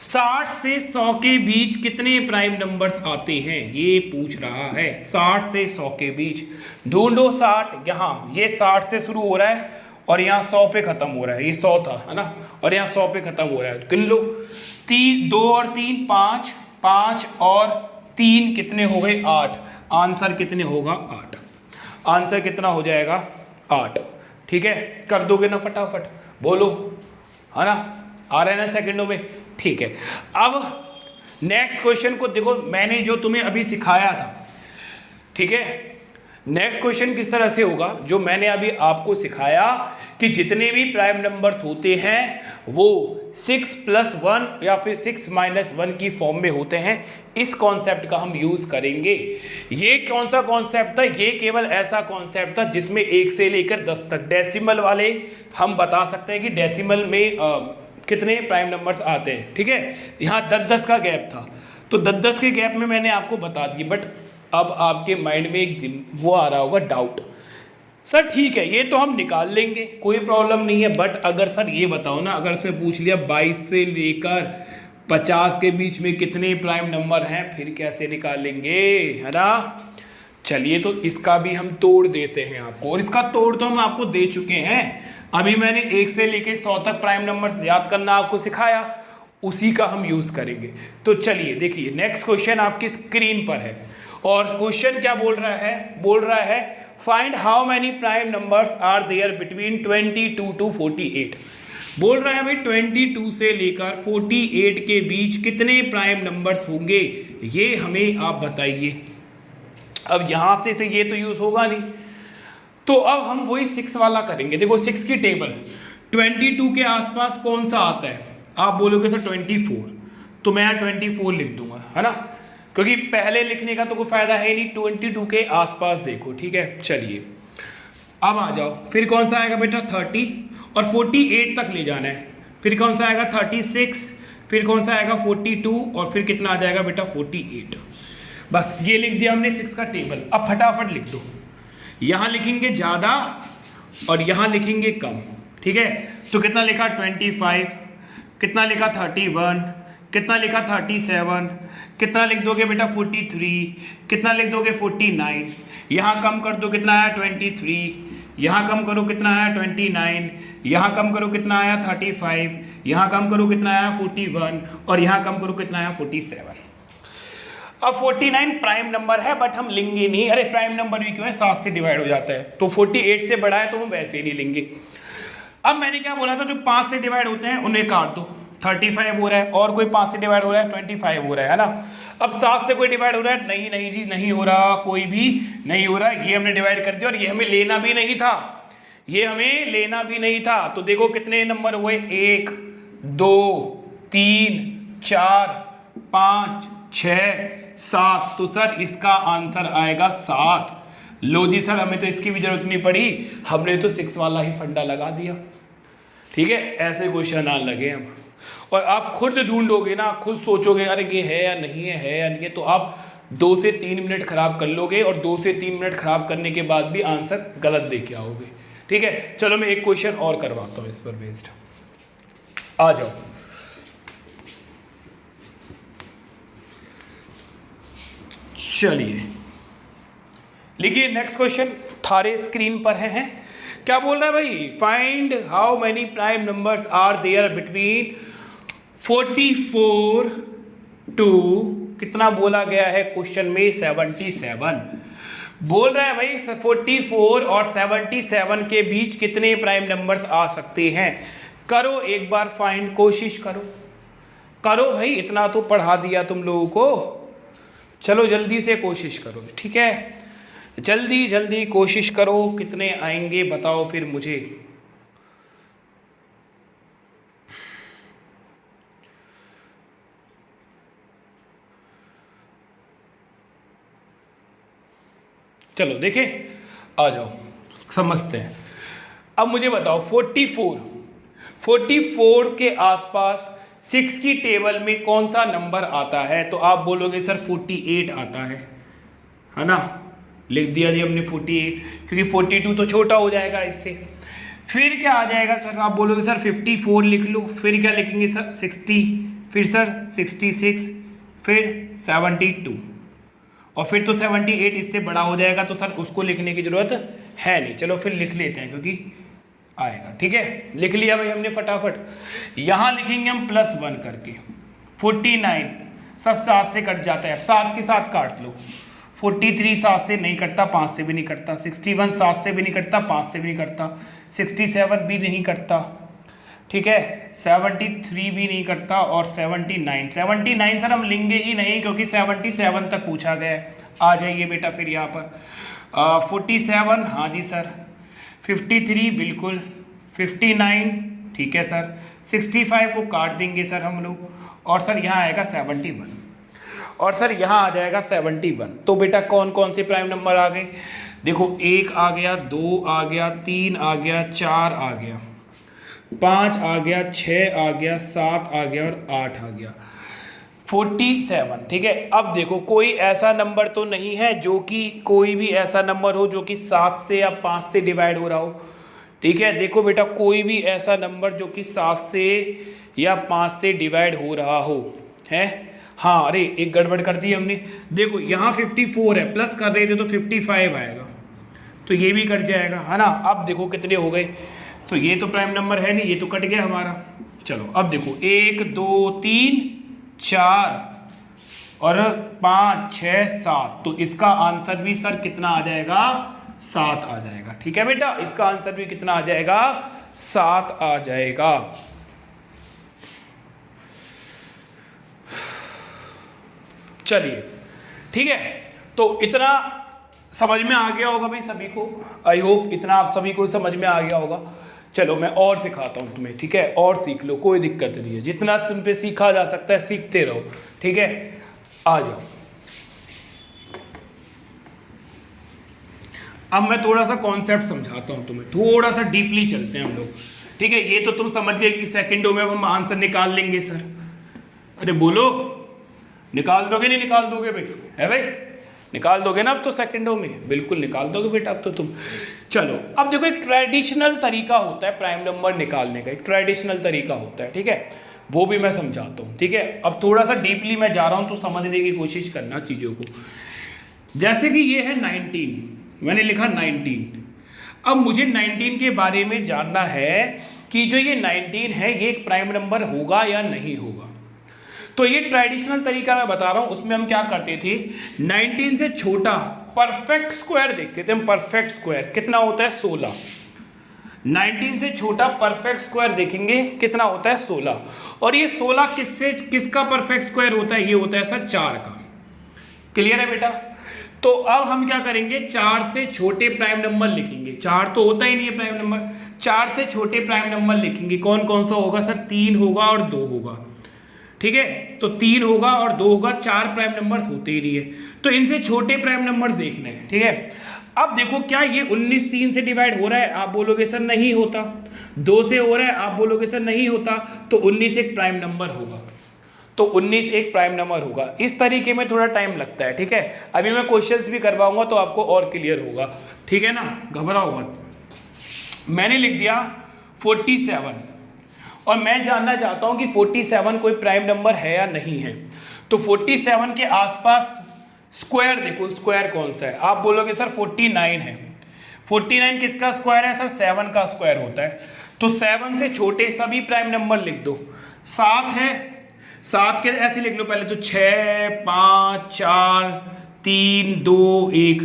60 से 100 के बीच कितने प्राइम नंबर्स आते हैं, ये पूछ रहा है। 60 से 100 के बीच ढूंढो। 60 यहाँ, ये 60 से शुरू हो रहा है और यहाँ 100 पे खत्म हो रहा है, ये 100 था है ना, और यहाँ 100 पे खत्म हो रहा है। गिन लो, 2 और 3 5, 5 और 3 कितने हो गए 8। आंसर कितने होगा 8। आंसर कितना हो जाएगा 8। ठीक है, कर दोगे ना फटाफट, बोलो है ना, आ रहा है ना सेकंडों में। ठीक है, अब नेक्स्ट क्वेश्चन को देखो, मैंने जो तुम्हें अभी सिखाया था, ठीक है, नेक्स्ट क्वेश्चन किस तरह से होगा, जो मैंने अभी आपको सिखाया कि जितने भी प्राइम नंबर्स होते हैं वो 6 + 1 या फिर 6 - 1 की फॉर्म में होते हैं। इस कॉन्सेप्ट का हम यूज करेंगे। ये कौन सा कॉन्सेप्ट था, ये केवल ऐसा कॉन्सेप्ट था जिसमें 1 से लेकर 10 तक डेसिमल वाले हम बता सकते हैं कि डेसिमल में कितने प्राइम नंबर्स आते हैं। ठीक है, यहाँ 10-10 का गैप था, तो 10-10 के गैप में मैंने आपको बता दिया। बट अब आपके माइंड में एक वो आ रहा होगा डाउट, सर ठीक है ये तो हम निकाल लेंगे, कोई प्रॉब्लम नहीं है, बट अगर सर ये बताओ ना, अगर उसने पूछ लिया 22 से लेकर 50 के बीच में कितने प्राइम नंबर हैं, फिर कैसे निकालेंगे, है ना। चलिए, तो इसका भी हम तोड़ देते हैं आपको, और इसका तोड़ तो हम आपको दे चुके हैं। अभी मैंने 1 से लेकर 100 तक प्राइम नंबर याद करना आपको सिखाया, उसी का हम यूज करेंगे। तो चलिए देखिए, नेक्स्ट क्वेश्चन आपकी स्क्रीन पर है, और क्वेश्चन क्या बोल रहा है, बोल रहा है find how many prime numbers are there between 22 to 48। बोल रहा है भाई 22 से लेकर 48 के बीच कितने प्राइम नंबर्स होंगे, ये हमें आप बताइए। अब यहाँ से तो ये तो यूज होगा नहीं, तो अब हम वही 6 वाला करेंगे। देखो 6 की टेबल 22 के आसपास कौन सा आता है, आप बोलोगे सर 24, तो मैं यहाँ 24 लिख दूंगा, है ना, क्योंकि पहले लिखने का तो कोई फायदा है नहीं। 22 के आसपास देखो, ठीक है। चलिए अब आ जाओ, फिर कौन सा आएगा बेटा 30, और 48 तक ले जाना है। फिर कौन सा आएगा 36, फिर कौन सा आएगा 42, और फिर कितना आ जाएगा बेटा 48। बस ये लिख दिया हमने 6 का टेबल। अब फटाफट लिख दो, यहाँ लिखेंगे ज़्यादा और यहाँ लिखेंगे कम, ठीक है। तो कितना लिखा 25, कितना लिखा 31, कितना लिखा 37, कितना लिख दोगे बेटा 43, कितना लिख दोगे 49, यहाँ कम कर दो कितना आया 23, यहाँ कम करो कितना आया 29, यहाँ कम करो कितना आया 35, यहाँ कम करो कितना आया 41, और यहाँ कम करो कितना आया 47। अब 49 प्राइम नंबर है, बट हम लेंगे नहीं। अरे प्राइम नंबर भी क्यों है, 7 से डिवाइड हो जाता है, तो 48 से बड़ा है तो हम वैसे ही नहीं लेंगे। अब मैंने क्या बोला था, जो 5 से डिवाइड होते हैं उन्हें काट दो, 35 हो रहा है, और कोई 5 से डिवाइड हो रहा है 25 हो रहा है ना। अब 7 से कोई डिवाइड हो रहा है, नहीं नहीं जी नहीं हो रहा, कोई भी नहीं हो रहा है, ये हमने डिवाइड कर दिया, और ये हमें लेना भी नहीं था, ये हमें लेना भी नहीं था। तो देखो कितने नंबर हुए, 1 2 3 4 5 6 7, तो सर इसका आंसर आएगा 7। लो जी सर, हमें तो इसकी भी जरूरत नहीं पड़ी, हमने तो 6 वाला ही फंडा लगा दिया। ठीक है, ऐसे क्वेश्चन आने लगे हम, और आप खुद ढूंढोगे ना, खुद सोचोगे अरे ये है या नहीं है या नहीं है, तो आप 2 से 3 मिनट खराब कर लोगे, और 2 से 3 मिनट खराब करने के बाद भी आंसर गलत दे के आओगे। ठीक है, चलो मैं एक क्वेश्चन और करवाता हूँ इस पर बेस्ड, आ जाओ। चलिए लिखिए, नेक्स्ट क्वेश्चन थारे स्क्रीन पर है। क्या बोल रहा है भाई, find how many prime numbers are there between 44 to कितना बोला गया है क्वेश्चन में 77। बोल रहा है भाई 44 और 77 के बीच कितने प्राइम नंबर्स आ सकते हैं। करो एक बार फाइंड, कोशिश करो, करो भाई, इतना तो पढ़ा दिया तुम लोगों को, चलो जल्दी से कोशिश करो, ठीक है, जल्दी जल्दी कोशिश करो, कितने आएंगे बताओ फिर मुझे। चलो देखें, आ जाओ समझते हैं। अब मुझे बताओ 44 के आसपास 6 की टेबल में कौन सा नंबर आता है। तो आप बोलोगे सर 48 आता है ना, लिख दिया जी हमने 48, क्योंकि 42 तो छोटा हो जाएगा इससे। फिर क्या आ जाएगा सर, आप बोलोगे सर 54 लिख लो, फिर क्या लिखेंगे सर 60, फिर सर 66, फिर 72, और फिर तो 78 इससे बड़ा हो जाएगा, तो सर उसको लिखने की जरूरत है नहीं। चलो फिर लिख लेते हैं क्योंकि आएगा। ठीक है, लिख लिया भाई हमने फटाफट। यहाँ लिखेंगे हम +1 करके 49, सर 7 से कट जाता है, 7 के साथ काट लो। 43 7 से नहीं कटता, 5 से भी नहीं कटता। 61 7 से भी नहीं कटता, 5 से भी नहीं कटता। 67 भी नहीं कटता, ठीक है। 73 भी नहीं करता, और 79 सर हम लेंगे ही नहीं क्योंकि 77 तक पूछा गया है। आ जाइए बेटा फिर यहाँ पर 47, हाँ जी सर। 53 बिल्कुल, 59 ठीक है सर। 65 को काट देंगे सर हम लोग, और सर यहाँ आएगा 71, और सर यहाँ आ जाएगा 71। तो बेटा कौन कौन से प्राइम नंबर आ गए, देखो 1 आ गया, 2 आ गया, 3 आ गया, 4 आ गया, 5 आ गया, 6 आ गया, 7 आ गया, और 8 आ गया, 47। ठीक है, अब देखो कोई ऐसा नंबर तो नहीं है जो कि, कोई भी ऐसा नंबर हो जो कि 7 से या 5 से डिवाइड हो रहा हो। ठीक है, देखो बेटा कोई भी ऐसा नंबर जो कि 7 से या 5 से डिवाइड हो रहा हो, है। हाँ, अरे एक गड़बड़ कर दी हमने, देखो यहाँ 54 है, प्लस कर रहे थे तो 55 आएगा, तो ये भी कट जाएगा, है ना। अब देखो कितने हो गए, तो ये तो प्राइम नंबर है नहीं, ये तो कट गया हमारा। चलो अब देखो 1 2 3 4 और 5 6 7, तो इसका आंसर भी सर कितना आ जाएगा, 7 आ जाएगा। ठीक है बेटा, इसका आंसर भी कितना आ जाएगा, 7 आ जाएगा। चलिए ठीक है, तो इतना समझ में आ गया होगा भाई सभी को, आई होप इतना आप सभी को समझ में आ गया होगा। चलो मैं और सिखाता हूँ तुम्हें, ठीक है, और सीख लो, कोई दिक्कत नहीं है, जितना तुम पे सीखा जा सकता है सीखते रहो। ठीक है, आ जाओ। अब मैं थोड़ा सा कॉन्सेप्ट समझाता हूँ तुम्हें, थोड़ा सा डीपली चलते हैं हम लोग। ठीक है, ये तो तुम समझ गए कि सेकंडों में हम आंसर निकाल लेंगे सर। अरे बोलो, निकाल दोगे नहीं निकाल दोगे भाई, है भाई, निकाल दोगे ना अब तो सेकंडों में, बिल्कुल निकाल दोगे बेटा अब तो तुम। चलो अब देखो, एक ट्रेडिशनल तरीका होता है प्राइम नंबर निकालने का, एक ट्रेडिशनल तरीका होता है, ठीक है, वो भी मैं समझाता हूँ। ठीक है, अब थोड़ा सा डीपली मैं जा रहा हूँ तो समझने की कोशिश करना चीज़ों को। जैसे कि ये है 19, मैंने लिखा 19। अब मुझे 19 के बारे में जानना है कि जो ये 19 है ये एक प्राइम नंबर होगा या नहीं होगा। तो ये ट्रेडिशनल तरीका मैं बता रहा हूँ, उसमें हम क्या करते थे, 19 से छोटा परफेक्ट स्क्वायर देखते थे हम। परफेक्ट स्क्वायर कितना होता है, 16। 19 से छोटा परफेक्ट स्क्वायर देखेंगे कितना होता है, 16। और ये 16 किसका परफेक्ट स्क्वायर होता है, ये होता है सर 4 का। क्लियर है बेटा। तो अब हम क्या करेंगे, 4 से छोटे प्राइम नंबर लिखेंगे। 4 तो होता ही नहीं है प्राइम नंबर, 4 से छोटे प्राइम नंबर लिखेंगे। कौन कौन सा होगा सर, 3 होगा और 2 होगा। ठीक है, तो 3 होगा और 2 होगा, 4 प्राइम नंबर होते ही नहीं है, तो इनसे छोटे प्राइम नंबर देखने हैं। ठीक है, अब देखो क्या ये 19 3 से डिवाइड हो रहा है, आप बोलोगे सर नहीं होता। 2 से हो रहा है, आप बोलोगे सर नहीं होता। तो 19 एक प्राइम नंबर होगा, तो 19 एक प्राइम नंबर होगा। इस तरीके में थोड़ा टाइम लगता है। ठीक है, अभी मैं क्वेश्चंस भी करवाऊंगा तो आपको और क्लियर होगा। ठीक है ना, घबराओ मत। मैंने लिख दिया 47, और मैं जानना चाहता हूं कि 47 कोई प्राइम नंबर है या नहीं है। तो 47 के आसपास स्क्वायर देखो, स्क्वायर कौन सा है, आप बोलोगे सर 49 है। 49 किसका स्क्वायर है सर, 7 का स्क्वायर होता है। तो 7 से छोटे सभी प्राइम नंबर लिख दो। 7 है, 7 के ऐसे लिख लो पहले तो, 6 5 4 3 2 1।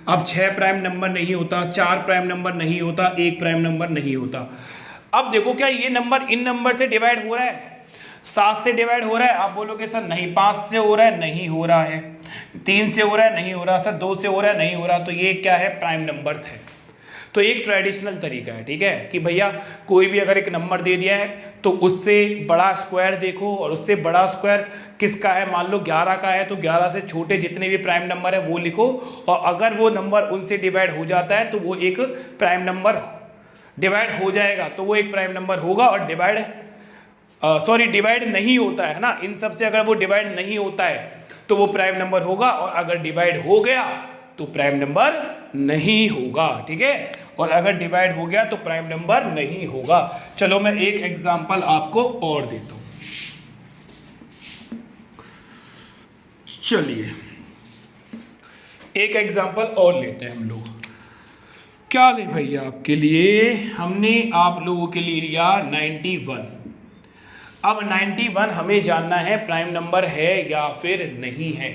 अब 6 प्राइम नंबर नहीं होता, 4 प्राइम नंबर नहीं होता, 1 प्राइम नंबर नहीं होता। अब देखो क्या ये नंबर इन नंबर से डिवाइड हो रहा है, 7 से डिवाइड हो रहा है, आप बोलोगे सर नहीं। 5 से हो रहा है, नहीं हो रहा है। 3 से हो रहा है, नहीं हो रहा सर। 2 से हो रहा है, नहीं हो रहा। तो ये क्या है, प्राइम नंबर है। तो एक ट्रेडिशनल तरीका है, ठीक है, कि भैया कोई भी अगर एक नंबर दे दिया है तो उससे बड़ा स्क्वायर देखो, और उससे बड़ा स्क्वायर किसका है, मान लो 11 का है तो 11 से छोटे जितने भी प्राइम नंबर है वो लिखो, और अगर वो नंबर उनसे डिवाइड हो जाता है तो वो एक प्राइम नंबर डिवाइड हो जाएगा, तो वो एक प्राइम नंबर होगा। और डिवाइड नहीं होता है ना, इन सब से अगर वो डिवाइड नहीं होता है तो वो प्राइम नंबर होगा, और अगर डिवाइड हो गया तो प्राइम नंबर नहीं होगा, ठीक है। और अगर डिवाइड हो गया तो प्राइम नंबर नहीं होगा। चलो मैं एक एग्जांपल आपको और देता हूं। चलिए एक एग्जांपल और लेते हैं हम लोग। क्या ले भैया आपके लिए, हमने आप लोगों के लिए लिया 91। अब 91 हमें जानना है प्राइम नंबर है या फिर नहीं है।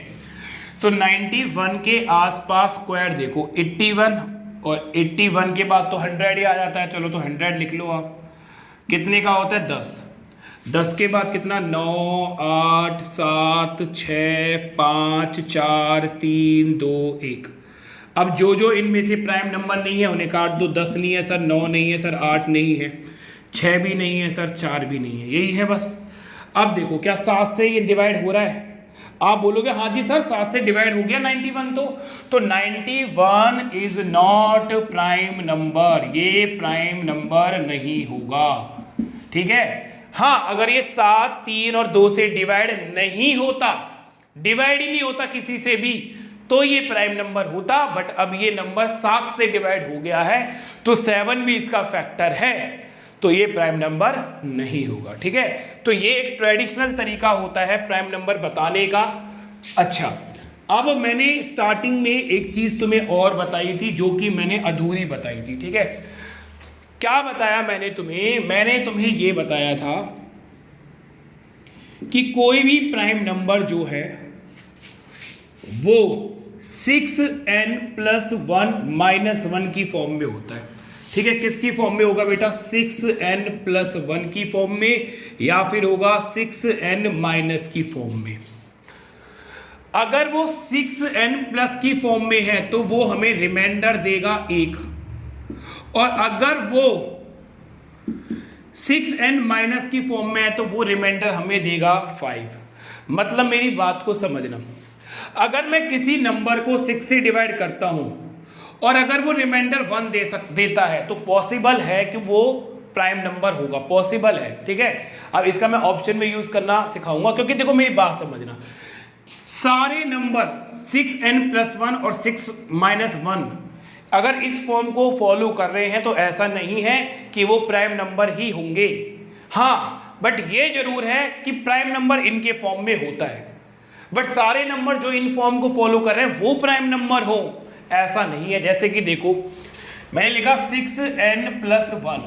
तो 91 के आसपास स्क्वायर देखो 81, और 81 के बाद तो 100 ही आ जाता है। चलो तो 100 लिख लो आप। कितने का होता है 10, 10 के बाद कितना 9 8 7 6 5 4 3 2 1। अब जो जो इनमें से प्राइम नंबर नहीं है उन्हें काट दो। 10 नहीं है सर, 9 नहीं है सर, 8 नहीं है, 6 भी नहीं है सर, 4 भी नहीं है, यही है बस। अब देखो क्या 7 से ये डिवाइड हो रहा है? आप बोलोगे हाँ जी सर 7 से डिवाइड हो गया 91। तो 91 इज नॉट प्राइम नंबर, ये प्राइम नंबर नहीं होगा, ठीक है। हाँ अगर ये 7 3 और 2 से डिवाइड नहीं होता, डिवाइड ही नहीं होता किसी से भी, तो ये प्राइम नंबर होता। बट अब ये नंबर 7 से डिवाइड हो गया है तो 7 भी इसका फैक्टर है, तो ये प्राइम नंबर नहीं होगा, ठीक है। तो ये एक ट्रेडिशनल तरीका होता है प्राइम नंबर बताने का। अच्छा, अब मैंने स्टार्टिंग में एक चीज तुम्हें और बताई थी जो कि मैंने अधूरी बताई थी, ठीक है। क्या बताया मैंने तुम्हें? मैंने तुम्हें ये बताया था कि कोई भी प्राइम नंबर जो है वो 6n+1 की फॉर्म में होता है, ठीक है। किसकी फॉर्म में होगा बेटा? 6n+1 की फॉर्म में, या फिर होगा 6n- की फॉर्म में। अगर वो 6n+ की फॉर्म में है तो वो हमें रिमाइंडर देगा 1, और अगर वो 6n- की फॉर्म में है तो वो रिमाइंडर हमें देगा 5। मतलब मेरी बात को समझना, अगर मैं किसी नंबर को 6 से डिवाइड करता हूं और अगर वो रिमाइंडर 1 देता है तो पॉसिबल है कि वो प्राइम नंबर होगा, पॉसिबल है, ठीक है। अब इसका मैं ऑप्शन में यूज करना सिखाऊंगा, क्योंकि देखो मेरी बात समझना, सारे नंबर 6n+1 और 6-1 अगर इस फॉर्म को फॉलो कर रहे हैं तो ऐसा नहीं है कि वो प्राइम नंबर ही होंगे। हाँ बट ये जरूर है कि प्राइम नंबर इनके फॉर्म में होता है, बट सारे नंबर जो इन फॉर्म को फॉलो कर रहे हैं वो प्राइम नंबर हो ऐसा नहीं है। जैसे कि देखो मैंने लिखा 6n+1,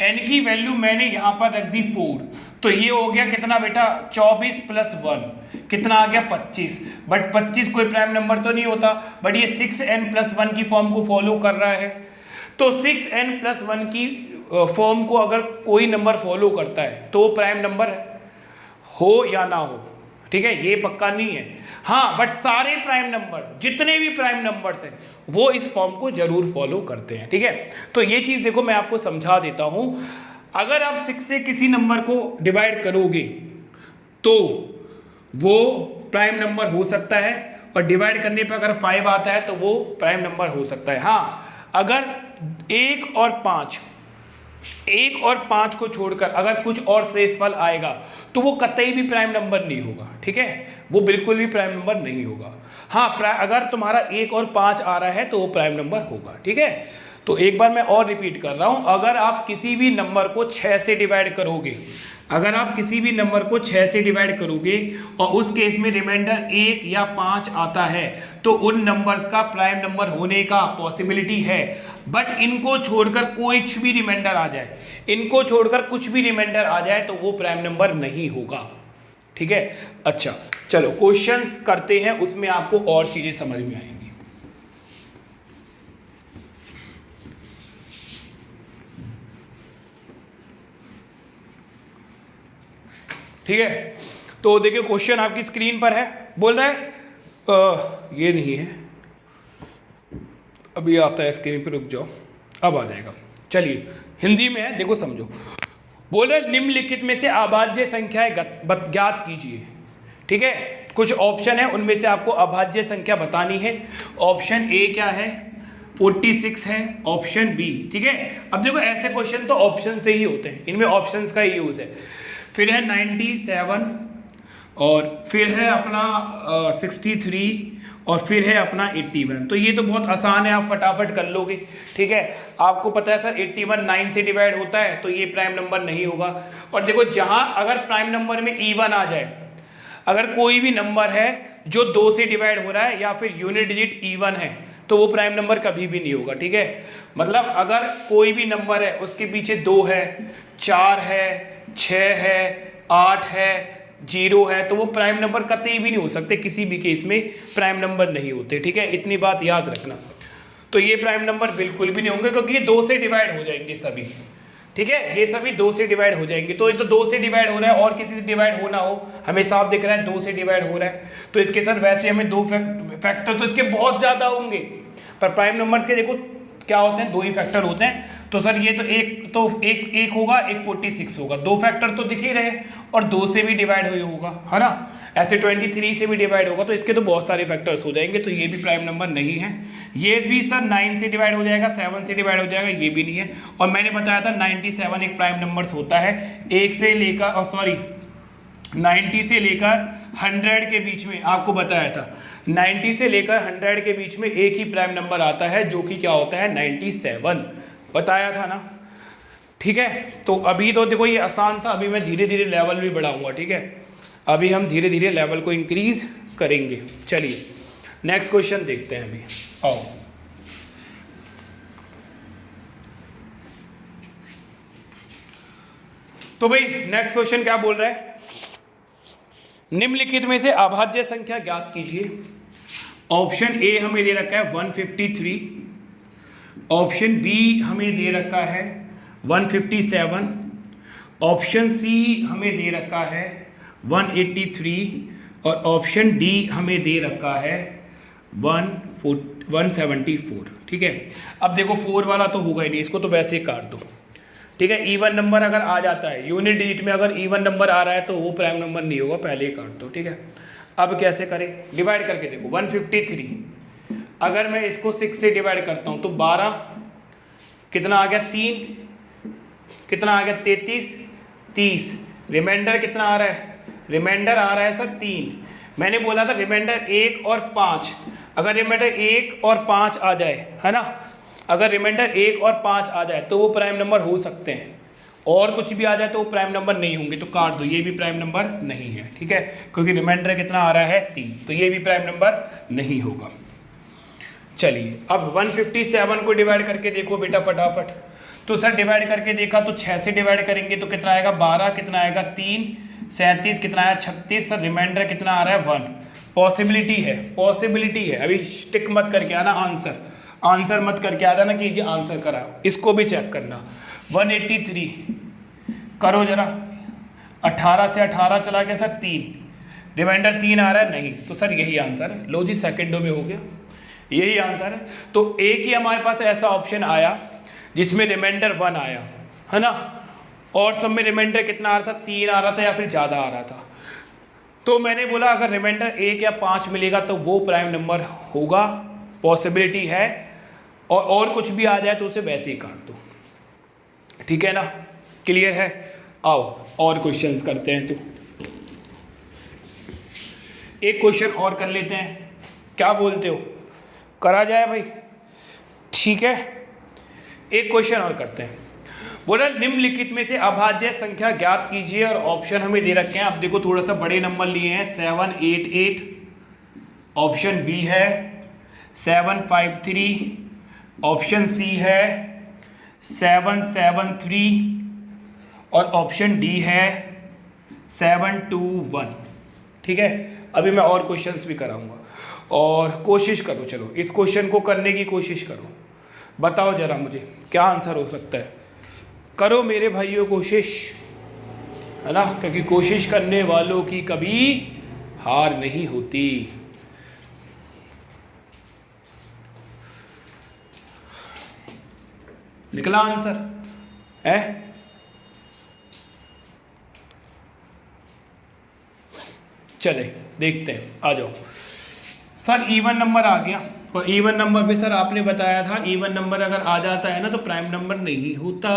n की वैल्यू मैंने यहां पर रख दी 4, तो ये हो गया कितना बेटा? 24 + 1 कितना आ गया? 25। बट 25 कोई प्राइम नंबर तो नहीं होता, बट ये 6n+1 की फॉर्म को फॉलो कर रहा है। तो 6n+1 की फॉर्म को अगर कोई नंबर फॉलो करता है तो प्राइम नंबर हो या ना हो, ठीक है, ये पक्का नहीं है। हाँ बट सारे प्राइम नंबर, जितने भी प्राइम नंबर्स हैं वो इस फॉर्म को जरूर फॉलो करते हैं, ठीक है। तो ये चीज देखो मैं आपको समझा देता हूं। अगर आप 6 से किसी नंबर को डिवाइड करोगे तो वो प्राइम नंबर हो सकता है, और डिवाइड करने पर अगर 5 आता है तो वो प्राइम नंबर हो सकता है। हाँ अगर 1 और 5 को छोड़कर अगर कुछ और शेषफल आएगा तो वो कतई भी प्राइम नंबर नहीं होगा, ठीक है, वो बिल्कुल भी प्राइम नंबर नहीं होगा। हाँ अगर तुम्हारा 1 और 5 आ रहा है तो वो प्राइम नंबर होगा, ठीक है। तो एक बार मैं और रिपीट कर रहा हूं, अगर आप किसी भी नंबर को 6 से डिवाइड करोगे, अगर आप किसी भी नंबर को 6 से डिवाइड करोगे और उस केस में रिमाइंडर 1 या 5 आता है तो उन नंबर्स का प्राइम नंबर होने का पॉसिबिलिटी है। बट इनको छोड़कर कुछ भी रिमाइंडर आ जाए, इनको छोड़कर कुछ भी रिमाइंडर आ जाए तो वो प्राइम नंबर नहीं होगा, ठीक है। अच्छा चलो क्वेश्चंस करते हैं, उसमें आपको और चीजें समझ में आएंगी। ठीक है, तो देखिए क्वेश्चन आपकी स्क्रीन पर है। बोल रहा है ये नहीं है, अभी आता है स्क्रीन पर, रुक जाओ अब आ जाएगा। चलिए हिंदी में है, देखो समझो। बोल रहे निम्नलिखित में से अभाज्य संख्याएं ज्ञात कीजिए, ठीक है। कुछ ऑप्शन है, उनमें से आपको अभाज्य संख्या बतानी है। ऑप्शन ए क्या है? 46 है। ऑप्शन बी, ठीक है। अब देखो ऐसे क्वेश्चन तो ऑप्शन से ही होते हैं, इनमें ऑप्शंस का ही यूज है। फिर है 97, और फिर है अपना 63, और फिर है अपना 81। तो ये तो बहुत आसान है, आप फटाफट कर लोगे। ठीक है, आपको पता है सर 81 9 से डिवाइड होता है, तो ये प्राइम नंबर नहीं होगा। और देखो जहां अगर प्राइम नंबर में इवन आ जाए, अगर कोई भी नंबर है जो 2 से डिवाइड हो रहा है या फिर यूनिट डिजिट इवन है, तो वो प्राइम नंबर कभी भी नहीं होगा। ठीक है, मतलब अगर कोई भी नंबर है उसके पीछे 2 है, 4 है, 6 है, 8 है, 0 है, तो वो प्राइम नंबर कतई भी नहीं हो सकते, किसी भी केस में प्राइम नंबर नहीं होते। ठीक है, इतनी बात याद रखना। तो ये प्राइम नंबर बिल्कुल भी नहीं होंगे, क्योंकि ये 2 से डिवाइड हो जाएंगे सभी। ठीक है, ये सभी 2 से डिवाइड हो जाएंगे। तो ये तो 2 से डिवाइड हो रहा है, और किसी से डिवाइड होना हो, हमें साफ दिख रहा है 2 से डिवाइड हो रहा है, तो इसके साथ वैसे हमें 2 फैक्टर तो इसके बहुत ज़्यादा होंगे, पर प्राइम नंबर्स के देखो क्या होते हैं, 2 ही फैक्टर होते हैं। तो सर ये तो एक होगा, एक 46 होगा, 2 फैक्टर तो दिख ही रहे, और 2 से भी डिवाइड होगा, है ना। ऐसे 23 से भी डिवाइड होगा, तो इसके तो बहुत सारे फैक्टर्स हो जाएंगे, तो ये भी प्राइम नंबर नहीं है। ये भी सर 9 से डिवाइड हो जाएगा, 7 से डिवाइड हो जाएगा, ये भी नहीं है। और मैंने बताया था 97 एक प्राइम नंबर होता है, 1 से लेकर 90 से लेकर 100 के बीच में, आपको बताया था 90 से लेकर 100 के बीच में एक ही प्राइम नंबर आता है, जो कि क्या होता है 97, बताया था ना। ठीक है, तो अभी तो देखो ये आसान था, अभी मैं धीरे धीरे लेवल भी बढ़ाऊंगा। ठीक है, अभी हम धीरे धीरे लेवल को इंक्रीज करेंगे। चलिए नेक्स्ट क्वेश्चन देखते हैं अभी, आओ। तो भाई नेक्स्ट क्वेश्चन क्या बोल रहा है, निम्नलिखित में से अभाज्य संख्या ज्ञात कीजिए। ऑप्शन ए हमें दे रखा है 153, ऑप्शन बी हमें दे रखा है 157, ऑप्शन सी हमें दे रखा है 183, और ऑप्शन डी हमें दे रखा है 174। ठीक है, अब देखो 4 वाला तो होगा ही नहीं, इसको तो वैसे ही काट दो। ठीक है, इवन नंबर अगर आ जाता है, यूनिट डिजिट में अगर इवन नंबर आ रहा है तो वो प्राइम नंबर नहीं होगा, पहले ही काट दो। ठीक है, अब कैसे करें, डिवाइड करके देखो। 153 अगर मैं इसको 6 से डिवाइड करता हूँ तो 12 कितना आ गया, 3 कितना आ गया, 33, 30, रिमाइंडर कितना आ रहा है, रिमाइंडर आ रहा है सर 3। मैंने बोला था रिमाइंडर 1 और 5, अगर रिमाइंडर 1 और 5 आ जाए, है ना, अगर रिमाइंडर 1 और 5 आ जाए तो वो प्राइम नंबर हो सकते हैं, और कुछ भी आ जाए तो वो प्राइम नंबर नहीं होंगे, तो काट दो, ये भी प्राइम नंबर नहीं है। ठीक है, क्योंकि रिमाइंडर कितना आ रहा है 3, तो ये भी प्राइम नंबर नहीं होगा। चलिए अब 157 को डिवाइड करके देखो बेटा फटाफट। तो सर डिवाइड करके देखा तो 6 से डिवाइड करेंगे तो कितना आएगा, 12 कितना आएगा, 3, 37 कितना आया, 36, सर रिमाइंडर कितना आ रहा है 1। पॉसिबिलिटी है, अभी टिक मत करके आना, आंसर मत करके आ जाना कि ये आंसर करा, इसको भी चेक करना। 183 करो जरा, 18 से 18 चला गया सर 3, रिमाइंडर 3 आ रहा है नहीं, तो सर यही आंसर है। लो जी सेकेंडो में हो गया, यही आंसर है। तो एक ही हमारे पास ऐसा ऑप्शन आया जिसमें रिमाइंडर 1 आया, है ना, और सब में रिमाइंडर कितना आ रहा था, 3 आ रहा था या फिर ज़्यादा आ रहा था। तो मैंने बोला अगर रिमाइंडर 1 या 5 मिलेगा तो वो प्राइम नंबर होगा, पॉसिबिलिटी है, और कुछ भी आ जाए तो उसे वैसे ही काट दो। ठीक है ना, क्लियर है। आओ और क्वेश्चंस करते हैं, तो एक क्वेश्चन और कर लेते हैं, क्या बोलते हो, करा जाए भाई। ठीक है, एक क्वेश्चन और करते हैं। बोला निम्नलिखित में से अभाज्य संख्या ज्ञात कीजिए, और ऑप्शन हमें दे रखे हैं। अब देखो थोड़ा सा बड़े नंबर लिए हैं, 788, ऑप्शन बी है 753, ऑप्शन सी है 773, और ऑप्शन डी है 721। ठीक है, अभी मैं और क्वेश्चंस भी कराऊंगा, और कोशिश करो, चलो इस क्वेश्चन को करने की कोशिश करो, बताओ जरा मुझे क्या आंसर हो सकता है। करो मेरे भाइयों कोशिश, है ना, क्योंकि कोशिश करने वालों की कभी हार नहीं होती। निकला आंसर है, चले देखते हैं, आ जाओ। सर इवन नंबर आ गया, और इवन नंबर पे सर आपने बताया था इवन नंबर अगर आ जाता है ना तो प्राइम नंबर नहीं होता,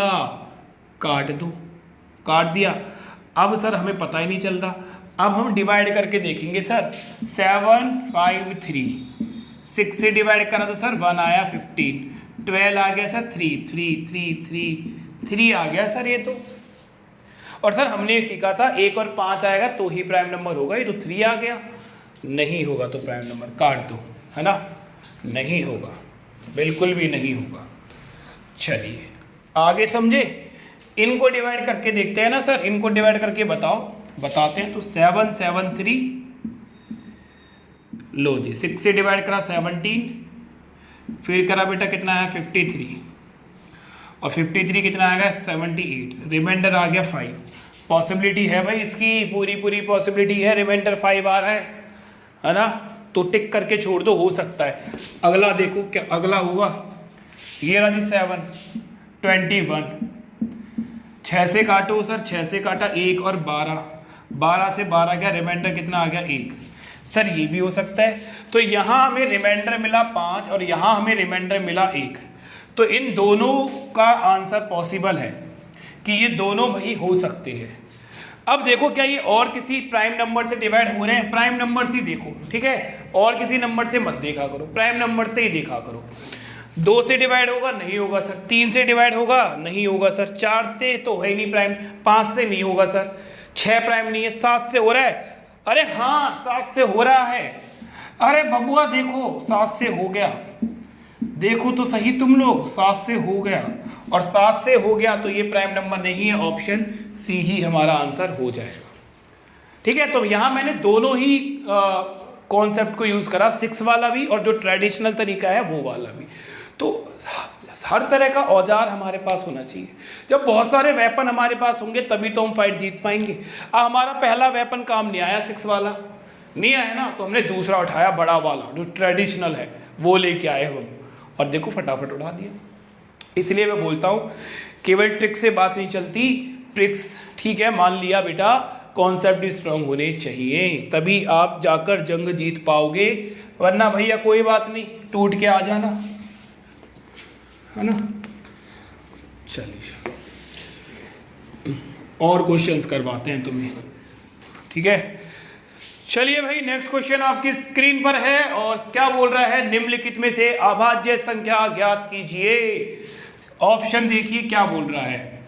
काट दो, काट दिया। अब सर हमें पता ही नहीं चलता, अब हम डिवाइड करके देखेंगे। सर 753 6 से डिवाइड करा तो सर 1 आया 15, 12 आ गया सर 3 3 3 3 3 आ गया सर ये तो। और सर हमने सीखा था 1 और 5 आएगा तो ही प्राइम नंबर होगा, ये तो 3 आ गया, नहीं होगा तो प्राइम नंबर काट दो, है ना, नहीं होगा, बिल्कुल भी नहीं होगा। चलिए आगे समझे, इनको डिवाइड करके देखते हैं ना सर, इनको डिवाइड करके बताते हैं। तो 7 7 3, लो जी 6 से डिवाइड करा 17, फिर करा बेटा कितना है 53, और 53 कितना आएगा 78, रिमाइंडर आ गया 5। पॉसिबिलिटी है भाई इसकी, पूरी पॉसिबिलिटी है, रिमाइंडर 5 आ रहा है ना, तो टिक करके छोड़ दो, हो सकता है। अगला देखो क्या अगला होगा, ये रहा जी 7 21, 6 से काटो सर, 6 से काटा 1 और 12, 12 से 12 गया, रिमाइंडर कितना आ गया 1, सर ये भी हो सकता है। तो यहाँ हमें रिमाइंडर मिला 5 और यहाँ हमें रिमाइंडर मिला 1, तो इन दोनों का आंसर पॉसिबल है कि ये दोनों भाई हो सकते हैं। अब देखो क्या ये और किसी प्राइम नंबर से डिवाइड हो रहे हैं, प्राइम नंबर से देखो, ठीक है, और किसी नंबर से मत देखा करो, प्राइम नंबर से ही देखा करो। 2 से डिवाइड होगा, नहीं होगा सर। 3 से डिवाइड होगा, नहीं होगा सर। 4 से तो है नहीं प्राइम, 5 से नहीं होगा सर, 6 प्राइम नहीं है। 7 से हो रहा है, अरे हाँ 7 से हो रहा है, अरे बबुआ देखो 7 से हो गया, देखो तो सही तुम लोग, 7 से हो गया, और 7 से हो गया तो ये प्राइम नंबर नहीं है, ऑप्शन सी ही हमारा आंसर हो जाएगा। ठीक है, तो यहाँ मैंने दोनों ही कॉन्सेप्ट को यूज़ करा, 6 वाला भी और जो ट्रेडिशनल तरीका है वो वाला भी। तो हर तरह का औजार हमारे पास होना चाहिए। जब बहुत सारे वेपन हमारे पास होंगे तभी तो हम फाइट जीत पाएंगे। अब हमारा पहला वेपन काम नहीं आया, 6 वाला नहीं आया ना, तो हमने दूसरा उठाया, बड़ा वाला जो ट्रेडिशनल है वो लेके आए हम, और देखो फटाफट उड़ा दिया। इसलिए मैं बोलता हूँ केवल ट्रिक से बात नहीं चलती, ट्रिक्स ठीक है मान लिया बेटा, कॉन्सेप्ट भी स्ट्रांग होने चाहिए, तभी आप जाकर जंग जीत पाओगे, वरना भैया कोई बात नहीं, टूट के आ जाना, है ना। चलिए और क्वेश्चंस करवाते हैं तुम्हें, ठीक है। चलिए भाई नेक्स्ट क्वेश्चन आपकी स्क्रीन पर है, और क्या बोल रहा है, निम्नलिखित में से अभाज्य संख्या ज्ञात कीजिए। ऑप्शन देखिए क्या बोल रहा है,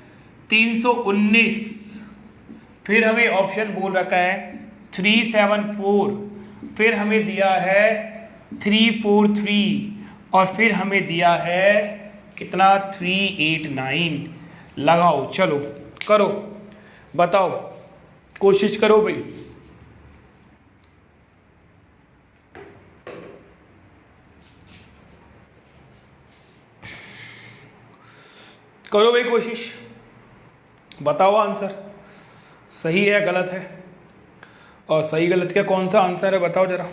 319, फिर हमें ऑप्शन बोल रखा है 374, फिर हमें दिया है 343, और फिर हमें दिया है कितना 389। लगाओ, चलो करो, बताओ, कोशिश करो भाई, करो भाई कोशिश, बताओ आंसर सही है गलत है, और सही गलत क्या कौन सा आंसर है बताओ जरा।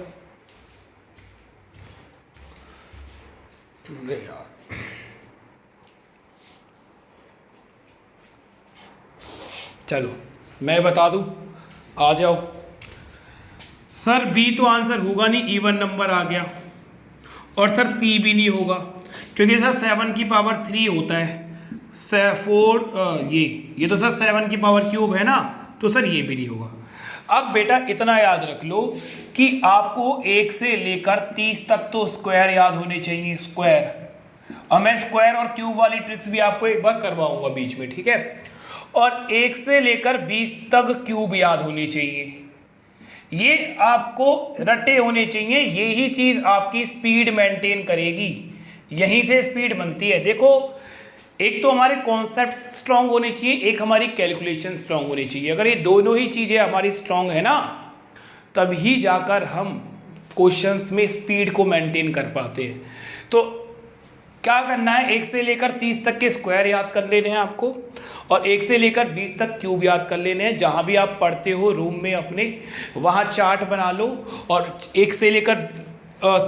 यार चलो मैं बता दूं, आ जाओ। सर बी तो आंसर होगा नहीं, इवन नंबर आ गया, और सर सी भी नहीं होगा, क्योंकि सर 7 की पावर 3 होता है, 4 ये तो सर 7 की पावर क्यूब है ना, तो सर ये भी नहीं होगा। अब बेटा इतना याद रख लो कि आपको 1 से लेकर 30 तक तो स्क्वायर याद होने चाहिए, स्क्वायर, और मैं स्क्वायर और क्यूब वाली ट्रिक्स भी आपको एक बार करवाऊंगा बीच में, ठीक है। और 1 से लेकर 20 तक क्यूब याद होनी चाहिए, ये आपको रटे होने चाहिए, यही चीज आपकी स्पीड मेंटेन करेगी, यहीं से स्पीड बनती है। देखो एक तो हमारे कॉन्सेप्ट स्ट्रांग होने चाहिए, एक हमारी कैलकुलेशन स्ट्रांग होनी चाहिए। अगर ये दोनों ही चीजें हमारी स्ट्रांग है ना, तभी जाकर हम क्वेश्चंस में स्पीड को मेंटेन कर पाते हैं। तो क्या करना है, 1 से लेकर 30 तक के स्क्वायर याद कर लेने हैं आपको, और 1 से लेकर 20 तक क्यूब याद कर लेने हैं। जहाँ भी आप पढ़ते हो रूम में अपने, वहाँ चार्ट बना लो, और 1 से लेकर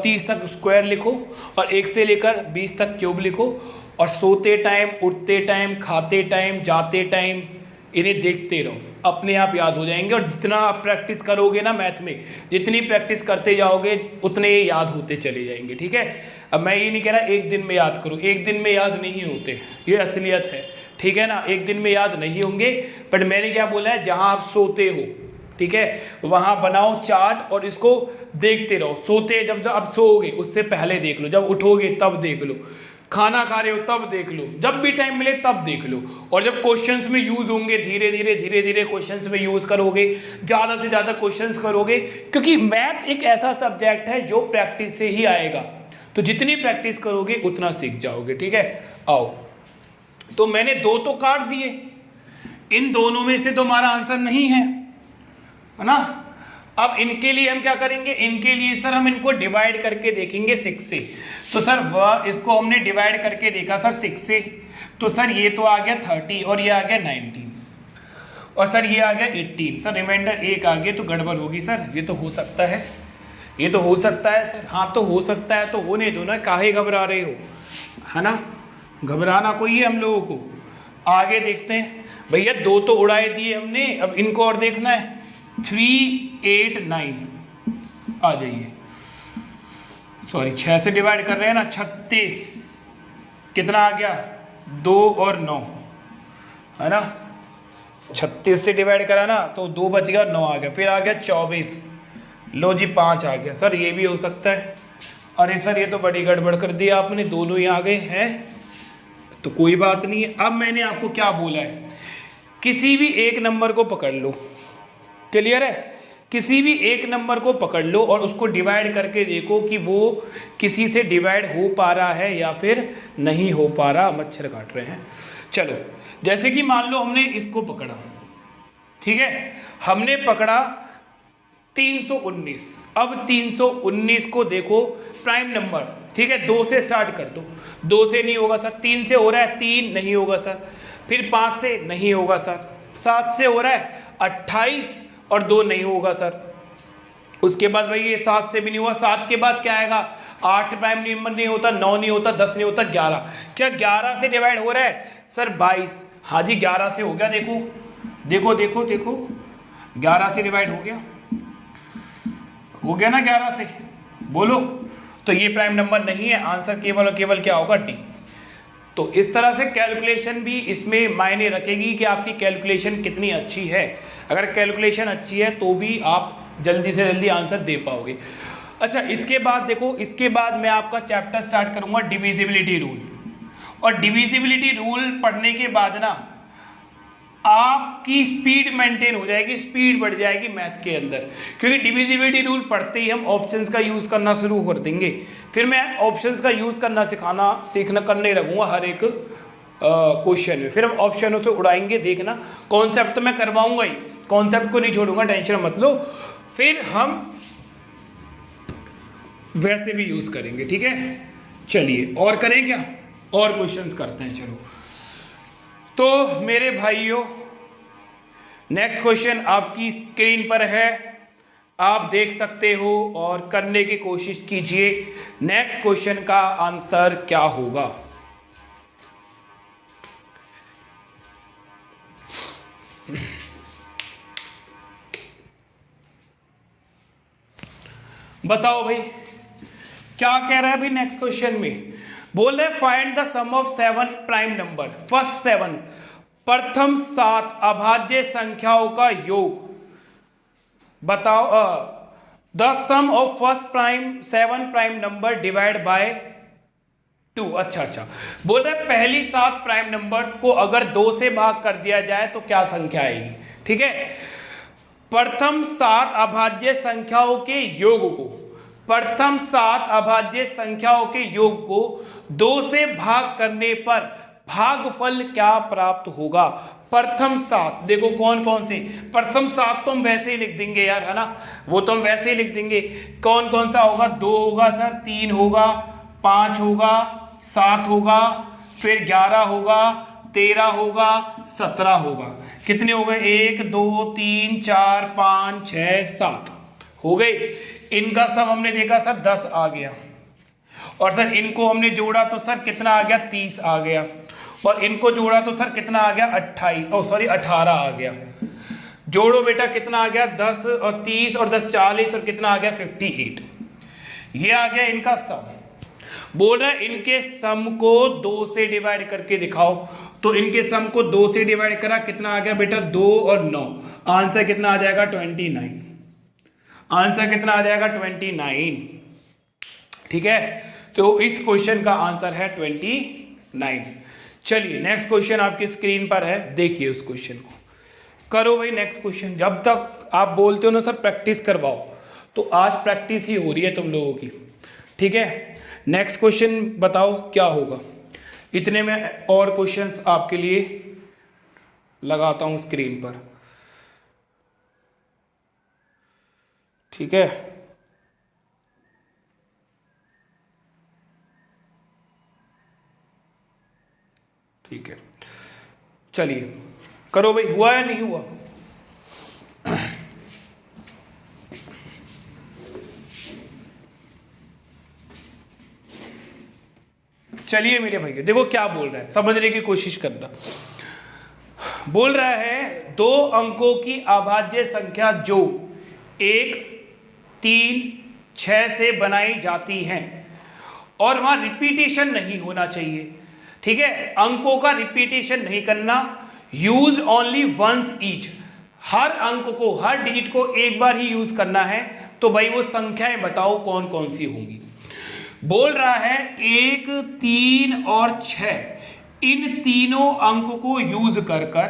30 तक स्क्वायर लिखो, और 1 से लेकर 20 तक क्यूब लिखो, और सोते टाइम, उठते टाइम, खाते टाइम, जाते टाइम इन्हें देखते रहो, अपने आप याद हो जाएंगे। और जितना आप प्रैक्टिस करोगे ना मैथ में, जितनी प्रैक्टिस करते जाओगे उतने ये याद होते चले जाएंगे, ठीक है। अब मैं ये नहीं कह रहा एक दिन में याद करो, एक दिन में याद नहीं होते, ये असलियत है, ठीक है ना, एक दिन में याद नहीं होंगे। बट मैंने क्या बोला है, जहाँ आप सोते हो, ठीक है, वहां बनाओ चार्ट और इसको देखते रहो। सोते जब जब अब सोओगे उससे पहले देख लो, जब उठोगे तब देख लो, खाना खा रहे हो तब देख लो, जब भी टाइम मिले तब देख लो। और जब क्वेश्चंस में यूज होंगे धीरे धीरे क्वेश्चंस में यूज करोगे, ज़्यादा से ज़्यादा क्वेश्चंस करोगे, क्योंकि मैथ एक ऐसा सब्जेक्ट है जो प्रैक्टिस से ही आएगा। तो जितनी प्रैक्टिस करोगे उतना सीख जाओगे। ठीक है, आओ। तो मैंने 2 तो काट दिए, इन दोनों में से तो हमारा आंसर नहीं है ना। अब इनके लिए हम क्या करेंगे, इनके लिए सर हम इनको डिवाइड करके देखेंगे 6 से। तो सर इसको हमने डिवाइड करके देखा सर 6 से, तो सर ये तो आ गया 30 और ये आ गया 19 और सर ये आ गया 18। सर रिमाइंडर 1 आ गया, तो गड़बड़ होगी सर। ये तो हो सकता है, ये तो हो सकता है सर। हाँ तो हो सकता है, तो होने दो ना, काहे घबरा रहे हो, है ना। घबराना कोई है हम लोगों को। आगे देखते हैं भैया, 2 तो उड़ाए दिए हमने, अब इनको और देखना है। 3, 8, 9 आ जाइए, सॉरी 6 से डिवाइड कर रहे हैं ना। 36 कितना आ गया, 2 और 9, है ना। 36 से डिवाइड करा ना तो 2 बच गया, 9 आ गया, फिर आ गया 24, लो जी 5 आ गया। सर ये भी हो सकता है। अरे सर ये तो बड़ी गड़बड़ कर दी आपने, दोनों ही आ गए हैं, तो कोई बात नहीं है। अब मैंने आपको क्या बोला है, किसी भी एक नंबर को पकड़ लो, क्लियर है। किसी भी एक नंबर को पकड़ लो और उसको डिवाइड करके देखो कि वो किसी से डिवाइड हो पा रहा है या फिर नहीं हो पा रहा। मच्छर काट रहे हैं। चलो, जैसे कि मान लो हमने इसको पकड़ा, ठीक है, हमने पकड़ा 319। अब 319 को देखो प्राइम नंबर, ठीक है, 2 से स्टार्ट कर दो। 2 से नहीं होगा सर, 3 से हो रहा है, 3 नहीं होगा सर, फिर 5 से नहीं होगा सर, 7 से हो रहा है, 28 और 2 नहीं होगा सर। उसके बाद भाई ये 7 से भी नहीं हुआ, 7 के बाद क्या आएगा, 8 प्राइम नंबर नहीं होता, 9 नहीं होता, 10 नहीं होता, 11। क्या 11 से डिवाइड हो रहा है सर 22? हाँ जी 11 से हो गया, देखो देखो देखो देखो 11 से डिवाइड हो गया, हो गया ना 11 से, बोलो। तो ये प्राइम नंबर नहीं है, आंसर केवल और केवल क्या होगा, डी। तो इस तरह से कैलकुलेशन भी इसमें मायने रखेगी कि आपकी कैलकुलेशन कितनी अच्छी है। अगर कैलकुलेशन अच्छी है तो भी आप जल्दी से जल्दी आंसर दे पाओगे। अच्छा, इसके बाद देखो, इसके बाद मैं आपका चैप्टर स्टार्ट करूंगा डिविजिबिलिटी रूल। और डिविजिबिलिटी रूल पढ़ने के बाद ना आपकी स्पीड मेंटेन हो जाएगी, स्पीड बढ़ जाएगी मैथ के अंदर, क्योंकि डिविजिबिलिटी रूल पढ़ते ही हम ऑप्शंस का यूज़ करना शुरू कर देंगे। फिर मैं ऑप्शंस का यूज़ करना सीखना करने लगूंगा हर एक क्वेश्चन में। फिर हम ऑप्शनों से उड़ाएंगे, देखना। कॉन्सेप्ट तो मैं करवाऊंगा ही, कॉन्सेप्ट को नहीं छोड़ूंगा, टेंशन मत लो। फिर हम वैसे भी यूज़ करेंगे, ठीक है। चलिए और करें क्या, और क्वेश्चंस करते हैं। चलो तो मेरे भाइयों, नेक्स्ट क्वेश्चन आपकी स्क्रीन पर है, आप देख सकते हो और करने की कोशिश कीजिए। नेक्स्ट क्वेश्चन का आंसर क्या होगा। बताओ भाई क्या कह रहा है भाई। नेक्स्ट क्वेश्चन में बोल रहे find the sum of 7 prime number, first 7, प्रथम 7 अभाज्य संख्याओं का योग। बताओ the sum of first 7 prime number divide by 2। अच्छा, बोल रहे पहली 7 प्राइम नंबर्स को अगर 2 से भाग कर दिया जाए तो क्या संख्या आएगी, ठीक है। प्रथम 7 अभाज्य संख्याओं के योग को, प्रथम 7 अभाज्य संख्याओं के योग को 2 से भाग करने पर भागफल क्या प्राप्त होगा। प्रथम 7 देखो कौन कौन से, प्रथम 7 तो हम वैसे ही लिख देंगे यार, है ना, वो तो हम वैसे ही लिख देंगे। कौन कौन सा होगा, 2 होगा सर, 3 होगा, 5 होगा, 7 होगा, फिर 11 होगा, 13 होगा, 17 होगा। कितने हो गए, 1 2 3 4 5 6 7 हो गए। इनका सब हमने देखा सर 10 आ गया, और सर इनको हमने जोड़ा तो सर कितना आ गया, 30 आ गया, और इनको जोड़ा तो सर कितना आ गया, 18 आ गया। जोड़ो बेटा कितना आ गया, 10 और 30 और 10 40, और कितना आ गया 58। ये आ गया इनका सम। बोल रहा है इनके सम को 2 से डिवाइड करके दिखाओ। तो इनके सम को 2 से डिवाइड करा, कितना आ गया बेटा 2 और 9, आंसर कितना आ जाएगा 29, आंसर कितना आ जाएगा 29। ठीक है, तो इस क्वेश्चन का आंसर है 29। चलिए नेक्स्ट क्वेश्चन आपकी स्क्रीन पर है, देखिए उस क्वेश्चन को, करो भाई नेक्स्ट क्वेश्चन। जब तक आप बोलते हो ना सर प्रैक्टिस करवाओ, तो आज प्रैक्टिस ही हो रही है तुम लोगों की। ठीक है, नेक्स्ट क्वेश्चन बताओ क्या होगा। इतने में और क्वेश्चंस आपके लिए लगाता हूं स्क्रीन पर। ठीक है, ठीक है, चलिए करो भाई, हुआ या नहीं हुआ। चलिए मेरे भैया देखो क्या बोल रहा है, समझने की कोशिश करना। बोल रहा है 2 अंकों की अभाज्य संख्या जो 1, 3, 6 से बनाई जाती हैं और वहां रिपीटेशन नहीं होना चाहिए। ठीक है, अंकों का रिपीटेशन नहीं करना, यूज ओनली वंस ईच, हर अंक को, हर डिजिट को एक बार ही यूज करना है। तो भाई वो संख्याएं बताओ कौन कौन सी होंगी। बोल रहा है 1, 3 और 6, इन तीनों अंक को यूज कर कर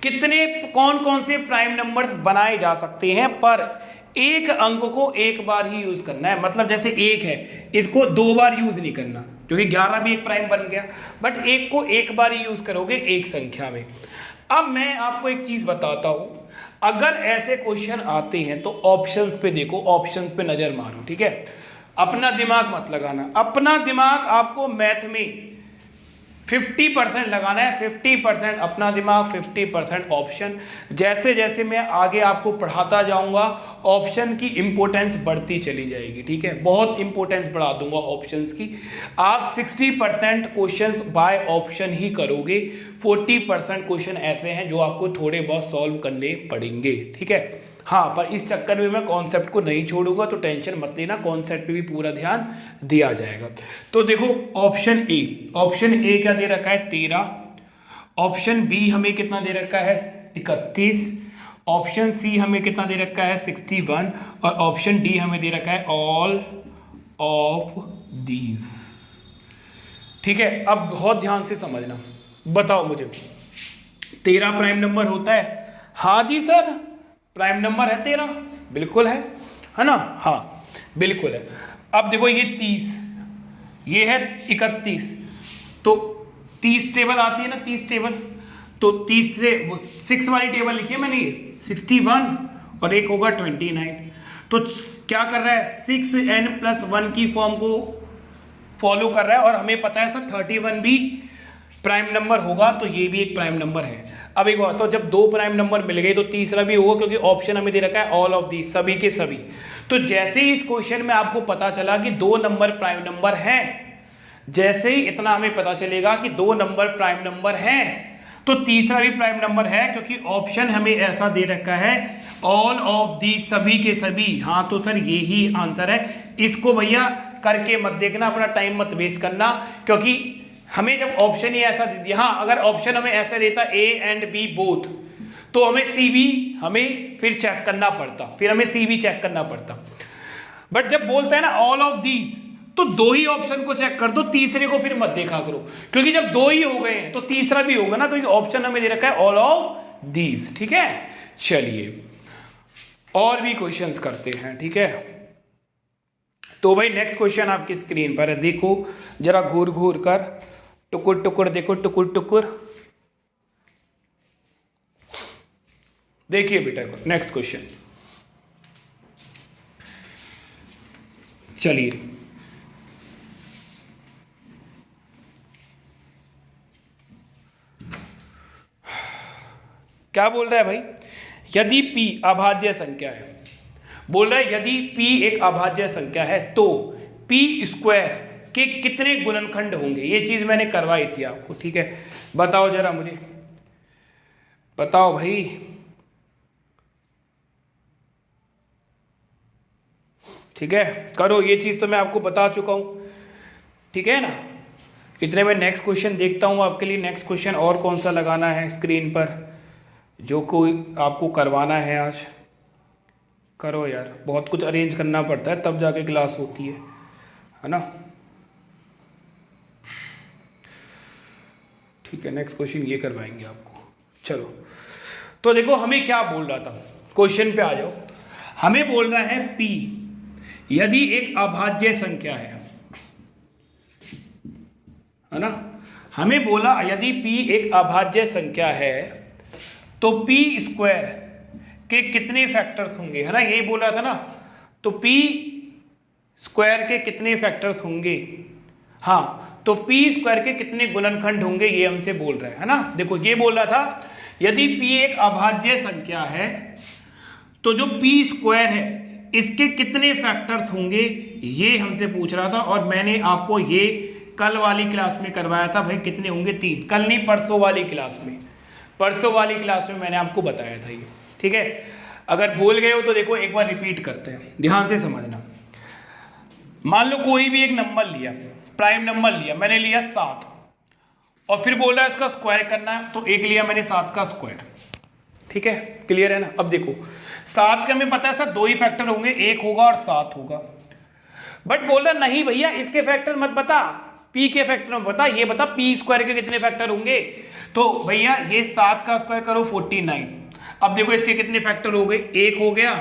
कितने, कौन कौन से प्राइम नंबर्स बनाए जा सकते हैं, पर एक अंक को एक बार ही यूज करना है। मतलब जैसे 1 है, इसको 2 बार यूज नहीं करना, क्योंकि 11 भी एक प्राइम बन गया, बट 1 को एक बार ही यूज करोगे एक संख्या में। अब मैं आपको एक चीज बताता हूं, अगर ऐसे क्वेश्चन आते हैं तो ऑप्शंस पे देखो, ऑप्शंस पे नजर मारो। ठीक है, अपना दिमाग मत लगाना, अपना दिमाग आपको मैथ में 50% लगाना है, 50% अपना दिमाग, 50% ऑप्शन। जैसे जैसे मैं आगे आपको पढ़ाता जाऊंगा ऑप्शन की इंपॉर्टेंस बढ़ती चली जाएगी। ठीक है, बहुत इंपॉर्टेंस बढ़ा दूंगा ऑप्शंस की। आप 60% क्वेश्चंस बाय ऑप्शन ही करोगे, 40% क्वेश्चन ऐसे हैं जो आपको थोड़े बहुत सॉल्व करने पड़ेंगे। ठीक है, हाँ, पर इस चक्कर में मैं कॉन्सेप्ट को नहीं छोड़ूंगा, तो टेंशन मत लेना, कॉन्सेप्ट पे भी पूरा ध्यान दिया जाएगा। तो देखो ऑप्शन ए, ऑप्शन ए क्या दे रखा है 13, ऑप्शन बी हमें कितना दे रखा है 31, ऑप्शन सी हमें कितना दे रखा है 61 और ऑप्शन डी हमें दे रखा है ऑल ऑफ दीज। ठीक है, अब बहुत ध्यान से समझना, बताओ मुझे 13 प्राइम नंबर होता है? हाँ जी सर, प्राइम नंबर है 13, बिल्कुल है ना, हाँ बिल्कुल है। अब देखो ये 30, ये है 31, तो 30 टेबल आती है ना, 30 टेबल, तो 30 से वो 6 वाली टेबल लिखी है मैंने, 61 और एक होगा 29। तो क्या कर रहा है 6n+1 की फॉर्म को फॉलो कर रहा है, और हमें पता है सर 31 भी प्राइम नंबर होगा, तो ये भी एक प्राइम नंबर है। अब एक बात, तो जब 2 प्राइम नंबर मिल गए तो तीसरा भी होगा, क्योंकि ऑप्शन हमें दे रखा है ऑल ऑफ दी, सभी के सभी। तो जैसे ही इस क्वेश्चन में आपको पता चला कि 2 नंबर प्राइम नंबर हैं, जैसे ही इतना हमें पता चलेगा कि 2 नंबर प्राइम नंबर हैं, तो तीसरा भी प्राइम नंबर है, क्योंकि ऑप्शन हमें ऐसा दे रखा है ऑल ऑफ दी, सभी के सभी। हाँ तो सर यही आंसर है, इसको भैया करके मत देखना, अपना टाइम मत वेस्ट करना, क्योंकि हमें जब ऑप्शन ही ऐसा दे दिया, हाँ अगर ऑप्शन हमें ऐसा देता ए एंड बी बोथ, तो हमें सी भी हमें फिर चेक करना पड़ता, फिर हमें सी भी चेक करना पड़ता। बट जब बोलता है ना ऑल ऑफ दीज, तो 2 ही ऑप्शन को चेक कर दो, तीसरे को फिर मत देखा करो, क्योंकि जब 2 ही हो गए हैं तो तीसरा भी होगा ना, क्योंकि ऑप्शन हमें दे रखा है ऑल ऑफ दीज। ठीक है, चलिए और भी क्वेश्चंस करते हैं। ठीक है, तो भाई नेक्स्ट क्वेश्चन आपकी स्क्रीन पर है, देखो जरा घूर घूर कर, टुकुर टुकुर देखो, टुकुर टुकुर देखिए बेटा। नेक्स्ट क्वेश्चन, चलिए क्या बोल रहा है भाई, यदि p अभाज्य संख्या है, बोल रहा है यदि p एक अभाज्य संख्या है तो p² के कितने गुणनखंड होंगे। ये चीज मैंने करवाई थी आपको। ठीक है, बताओ जरा मुझे, बताओ भाई। ठीक है, करो, ये चीज तो मैं आपको बता चुका हूं। ठीक है ना, इतने में नेक्स्ट क्वेश्चन देखता हूँ आपके लिए। नेक्स्ट क्वेश्चन और कौन सा लगाना है स्क्रीन पर, जो कोई आपको करवाना है आज। करो यार, बहुत कुछ अरेंज करना पड़ता है तब जाके क्लास होती है ना। ठीक है, नेक्स्ट क्वेश्चन ये करवाएंगे आपको। चलो तो देखो हमें क्या बोल रहा था, क्वेश्चन पे आ जाओ। हमें बोल रहा है P यदि एक अभाज्य संख्या है ना। हमें बोला यदि P एक अभाज्य संख्या है तो P स्क्वायर के कितने फैक्टर्स होंगे, है ना, यही बोला था ना। तो P स्क्वायर के कितने फैक्टर्स होंगे, हाँ, तो P स्क्वायर के कितने गुणनखंड होंगे ये हमसे बोल रहा है ना। देखो ये बोल रहा था यदि P एक अभाज्य संख्या है तो जो P स्क्वायर है इसके कितने फैक्टर्स होंगे ये हमसे पूछ रहा था। और मैंने आपको ये कल वाली क्लास में करवाया था भाई, कितने होंगे 3। कल नहीं, परसों वाली क्लास में, परसों वाली क्लास में मैंने आपको बताया था ये। ठीक है, अगर भूल गए हो तो देखो एक बार रिपीट करते हैं, ध्यान से समझना। मान लो कोई भी एक नंबर लिया, प्राइम नंबर लिया, मैंने लिया 7 और फिर बोल रहा है इसका स्क्वायर करना है, तो एक लिया मैंने 7 का स्क्वायर। ठीक है, क्लियर है ना। अब देखो 7 के हमें पता है सर 2 ही फैक्टर होंगे, 1 होगा और 7 होगा। बट बोल रहा नहीं भैया इसके फैक्टर मत बता, P के फैक्टर मत बता, ये बता P स्क्वायर के कितने फैक्टर होंगे। तो भैया ये 7 का स्क्वायर करो 49। अब देखो इसके कितने फैक्टर हो गए, 1 हो गया,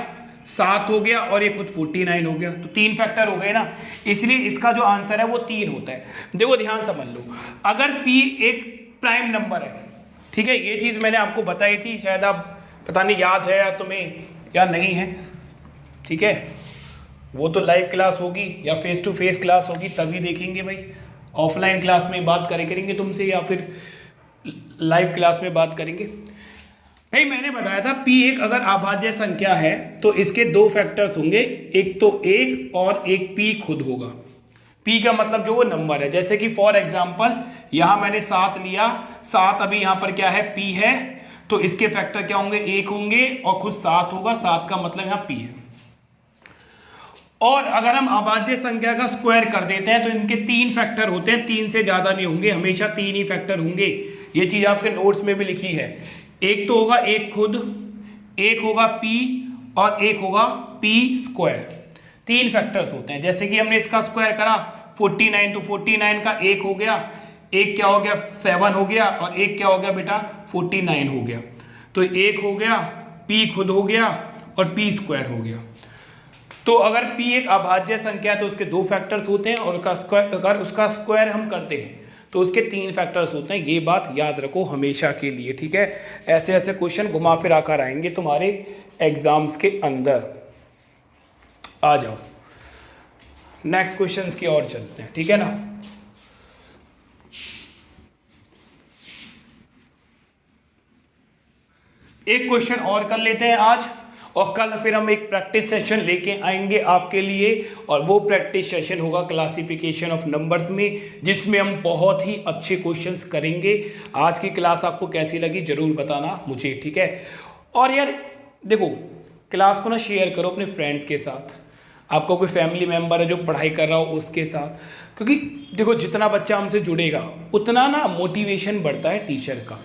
7 हो गया और ये खुद 49 हो गया, तो 3 फैक्टर हो गए ना। इसलिए इसका जो आंसर है वो 3 होता है। देखो ध्यान समझ लो, अगर P एक प्राइम नंबर है, ठीक है, ये चीज मैंने आपको बताई थी, शायद आप पता नहीं याद है या तुम्हें या नहीं है। ठीक है, वो तो लाइव क्लास होगी या फेस टू फेस क्लास होगी तभी देखेंगे भाई। ऑफलाइन क्लास में बात करेंगे तुमसे या फिर लाइव क्लास में बात करेंगे। भाई मैंने बताया था P एक अगर अभाज्य संख्या है तो इसके 2 फैक्टर्स होंगे, एक तो 1 और एक P खुद होगा। P का मतलब जो वो नंबर है, जैसे कि फॉर एग्जांपल यहां मैंने 7 लिया, 7 अभी यहां पर क्या है P है, तो इसके फैक्टर क्या होंगे, 1 होंगे और खुद 7 होगा, 7 का मतलब यहां P है। और अगर हम अभाज्य संख्या का स्क्वायर कर देते हैं तो इनके 3 फैक्टर होते हैं, 3 से ज्यादा नहीं होंगे, हमेशा 3 ही फैक्टर होंगे। ये चीज आपके नोट्स में भी लिखी है। एक तो होगा 1 खुद, एक होगा P और एक होगा P स्क्वायर। 3 फैक्टर्स होते हैं। जैसे कि हमने इसका स्क्वायर करा 49, तो 49 का 1 हो गया, एक क्या हो गया 7 हो गया और एक क्या हो गया बेटा 49 हो गया। तो 1 हो गया, P खुद हो गया और P स्क्वायर हो गया। तो अगर P एक अभाज्य संख्या है तो उसके 2 फैक्टर्स होते हैं और अगर उसका स्क्वायर हम करते हैं तो उसके 3 फैक्टर्स होते हैं। ये बात याद रखो हमेशा के लिए। ठीक है, ऐसे ऐसे क्वेश्चन घुमा फिरा कर आएंगे तुम्हारे एग्जाम्स के अंदर। आ जाओ नेक्स्ट क्वेश्चंस की ओर चलते हैं, ठीक है ना। एक क्वेश्चन और कर लेते हैं आज और कल फिर हम एक प्रैक्टिस सेशन लेके आएंगे आपके लिए, और वो प्रैक्टिस सेशन होगा क्लासिफिकेशन ऑफ नंबर्स में, जिसमें हम बहुत ही अच्छे क्वेश्चंस करेंगे। आज की क्लास आपको कैसी लगी जरूर बताना मुझे, ठीक है। और यार देखो क्लास को ना शेयर करो अपने फ्रेंड्स के साथ, आपका कोई फैमिली मेम्बर है जो पढ़ाई कर रहा हो उसके साथ, क्योंकि देखो जितना बच्चा हमसे जुड़ेगा उतना ना मोटिवेशन बढ़ता है टीचर का।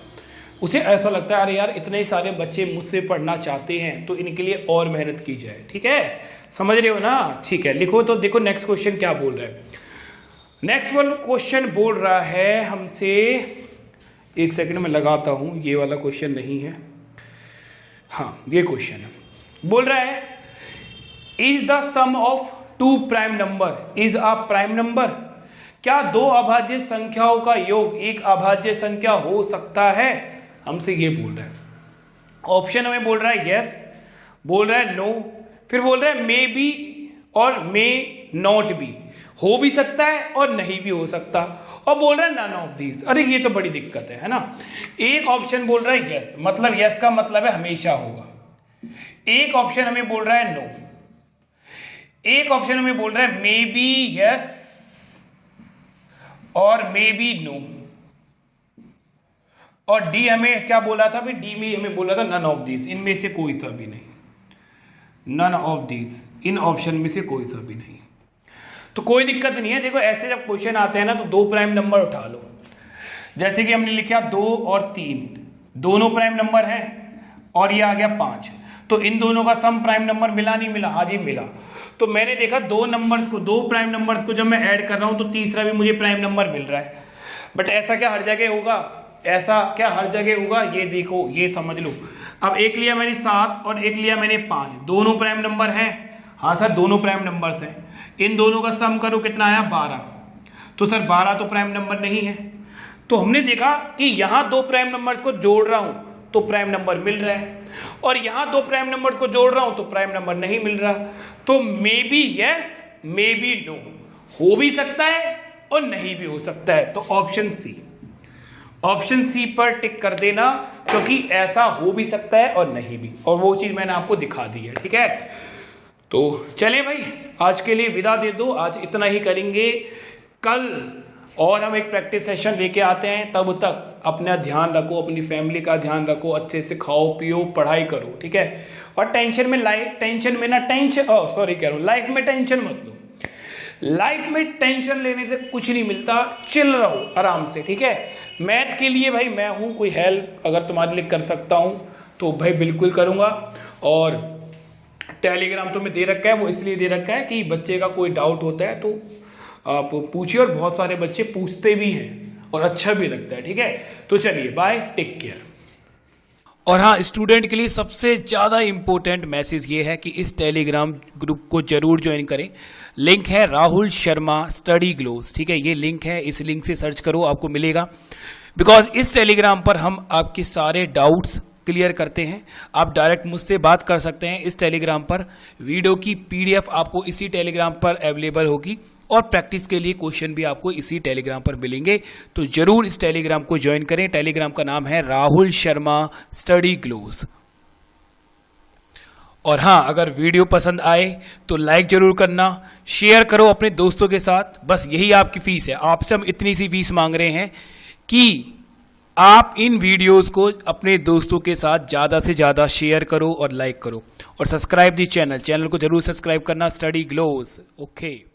उसे ऐसा लगता है अरे यार इतने सारे बच्चे मुझसे पढ़ना चाहते हैं तो इनके लिए और मेहनत की जाए, ठीक है, समझ रहे हो ना। ठीक है, लिखो तो देखो नेक्स्ट क्वेश्चन क्या बोल रहा है। नेक्स्ट वाला क्वेश्चन बोल रहा है हमसे, एक सेकंड में लगाता हूं, ये वाला क्वेश्चन नहीं है, हाँ ये क्वेश्चन है। बोल रहा है is the sum of 2 prime number is a prime number. क्या 2 अभाज्य संख्याओं का योग एक अभाज्य संख्या हो सकता है, हमसे ये बोल रहा है। ऑप्शन हमें बोल रहा है यस, बोल रहा है नो, फिर बोल रहा है मे बी और मे नॉट बी, हो भी सकता है और नहीं भी हो सकता, और बोल रहा है नन ऑफ दीज। अरे ये तो बड़ी दिक्कत है ना। एक ऑप्शन बोल रहा है यस, मतलब यस का मतलब है हमेशा होगा। एक ऑप्शन हमें बोल रहा है नो, एक ऑप्शन हमें बोल रहा है मे बी यस और मे बी नो, और डी हमें क्या बोला था भाई, डी में हमें बोला था नन ऑफ दीज, इनमें से कोई सा भी नहीं, नन ऑफ दीज, इन ऑप्शन में से कोई सा भी नहीं। तो कोई दिक्कत नहीं है। देखो ऐसे जब क्वेश्चन आते हैं ना तो 2 प्राइम नंबर उठा लो। जैसे कि हमने लिखा 2 और 3 दोनों प्राइम नंबर हैं और ये आ गया 5, तो इन दोनों का सम प्राइम नंबर मिला नहीं मिला? हाँ जी मिला। तो मैंने देखा 2 प्राइम नंबर्स को जब मैं ऐड कर रहा हूँ तो तीसरा भी मुझे प्राइम नंबर मिल रहा है। बट ऐसा क्या हर जगह होगा? ऐसा क्या हर जगह होगा? ये देखो, ये समझ लो। अब एक लिया मैंने 7 और एक लिया मैंने 5, दोनों प्राइम नंबर हैं? हाँ सर दोनों प्राइम नंबर्स हैं। इन दोनों का सम करो, कितना आया? 12। तो सर 12 तो प्राइम नंबर नहीं है। तो हमने देखा कि यहाँ 2 प्राइम नंबर्स को जोड़ रहा हूँ तो प्राइम नंबर मिल रहा है, और यहाँ 2 प्राइम नंबर्स को जोड़ रहा हूँ तो प्राइम नंबर नहीं मिल रहा। तो maybe yes maybe no, हो भी सकता है और नहीं भी हो सकता है। तो ऑप्शन सी पर टिक कर देना, क्योंकि ऐसा हो भी सकता है और नहीं भी, और वो चीज़ मैंने आपको दिखा दी है। ठीक है, तो चलें भाई, आज के लिए विदा दे दो। आज इतना ही करेंगे, कल और हम एक प्रैक्टिस सेशन लेके आते हैं। तब तक अपना ध्यान रखो, अपनी फैमिली का ध्यान रखो, अच्छे से खाओ पियो पढ़ाई करो। ठीक है, और लाइफ में टेंशन मत लो। लाइफ में टेंशन लेने से कुछ नहीं मिलता, चिल रहो आराम से। ठीक है, मैथ के लिए भाई मैं हूँ, कोई हेल्प अगर तुम्हारे लिए कर सकता हूँ तो भाई बिल्कुल करूँगा। और टेलीग्राम तो मैं दे रखा है, वो इसलिए दे रखा है कि बच्चे का कोई डाउट होता है तो आप पूछिए, और बहुत सारे बच्चे पूछते भी हैं और अच्छा भी लगता है। ठीक है, तो चलिए बाय, टेक केयर। और हाँ, स्टूडेंट के लिए सबसे ज़्यादा इंपॉर्टेंट मैसेज ये है कि इस टेलीग्राम ग्रुप को जरूर ज्वाइन करें। लिंक है राहुल शर्मा स्टडी ग्लोस। ठीक है, ये लिंक है, इस लिंक से सर्च करो, आपको मिलेगा। बिकॉज इस टेलीग्राम पर हम आपके सारे डाउट्स क्लियर करते हैं। आप डायरेक्ट मुझसे बात कर सकते हैं इस टेलीग्राम पर। वीडियो की PDF आपको इसी टेलीग्राम पर अवेलेबल होगी, और प्रैक्टिस के लिए क्वेश्चन भी आपको इसी टेलीग्राम पर मिलेंगे। तो जरूर इस टेलीग्राम को ज्वाइन करें। टेलीग्राम का नाम है राहुल शर्मा स्टडी ग्लोस। और हाँ, अगर वीडियो पसंद आए तो लाइक जरूर करना, शेयर करो अपने दोस्तों के साथ। बस यही आपकी फीस है। आपसे हम इतनी सी फीस मांग रहे हैं कि आप इन वीडियोस को अपने दोस्तों के साथ ज़्यादा से ज़्यादा शेयर करो और लाइक करो, और सब्सक्राइब दी चैनल को जरूर सब्सक्राइब करना, स्टडी ग्लोस। ओके।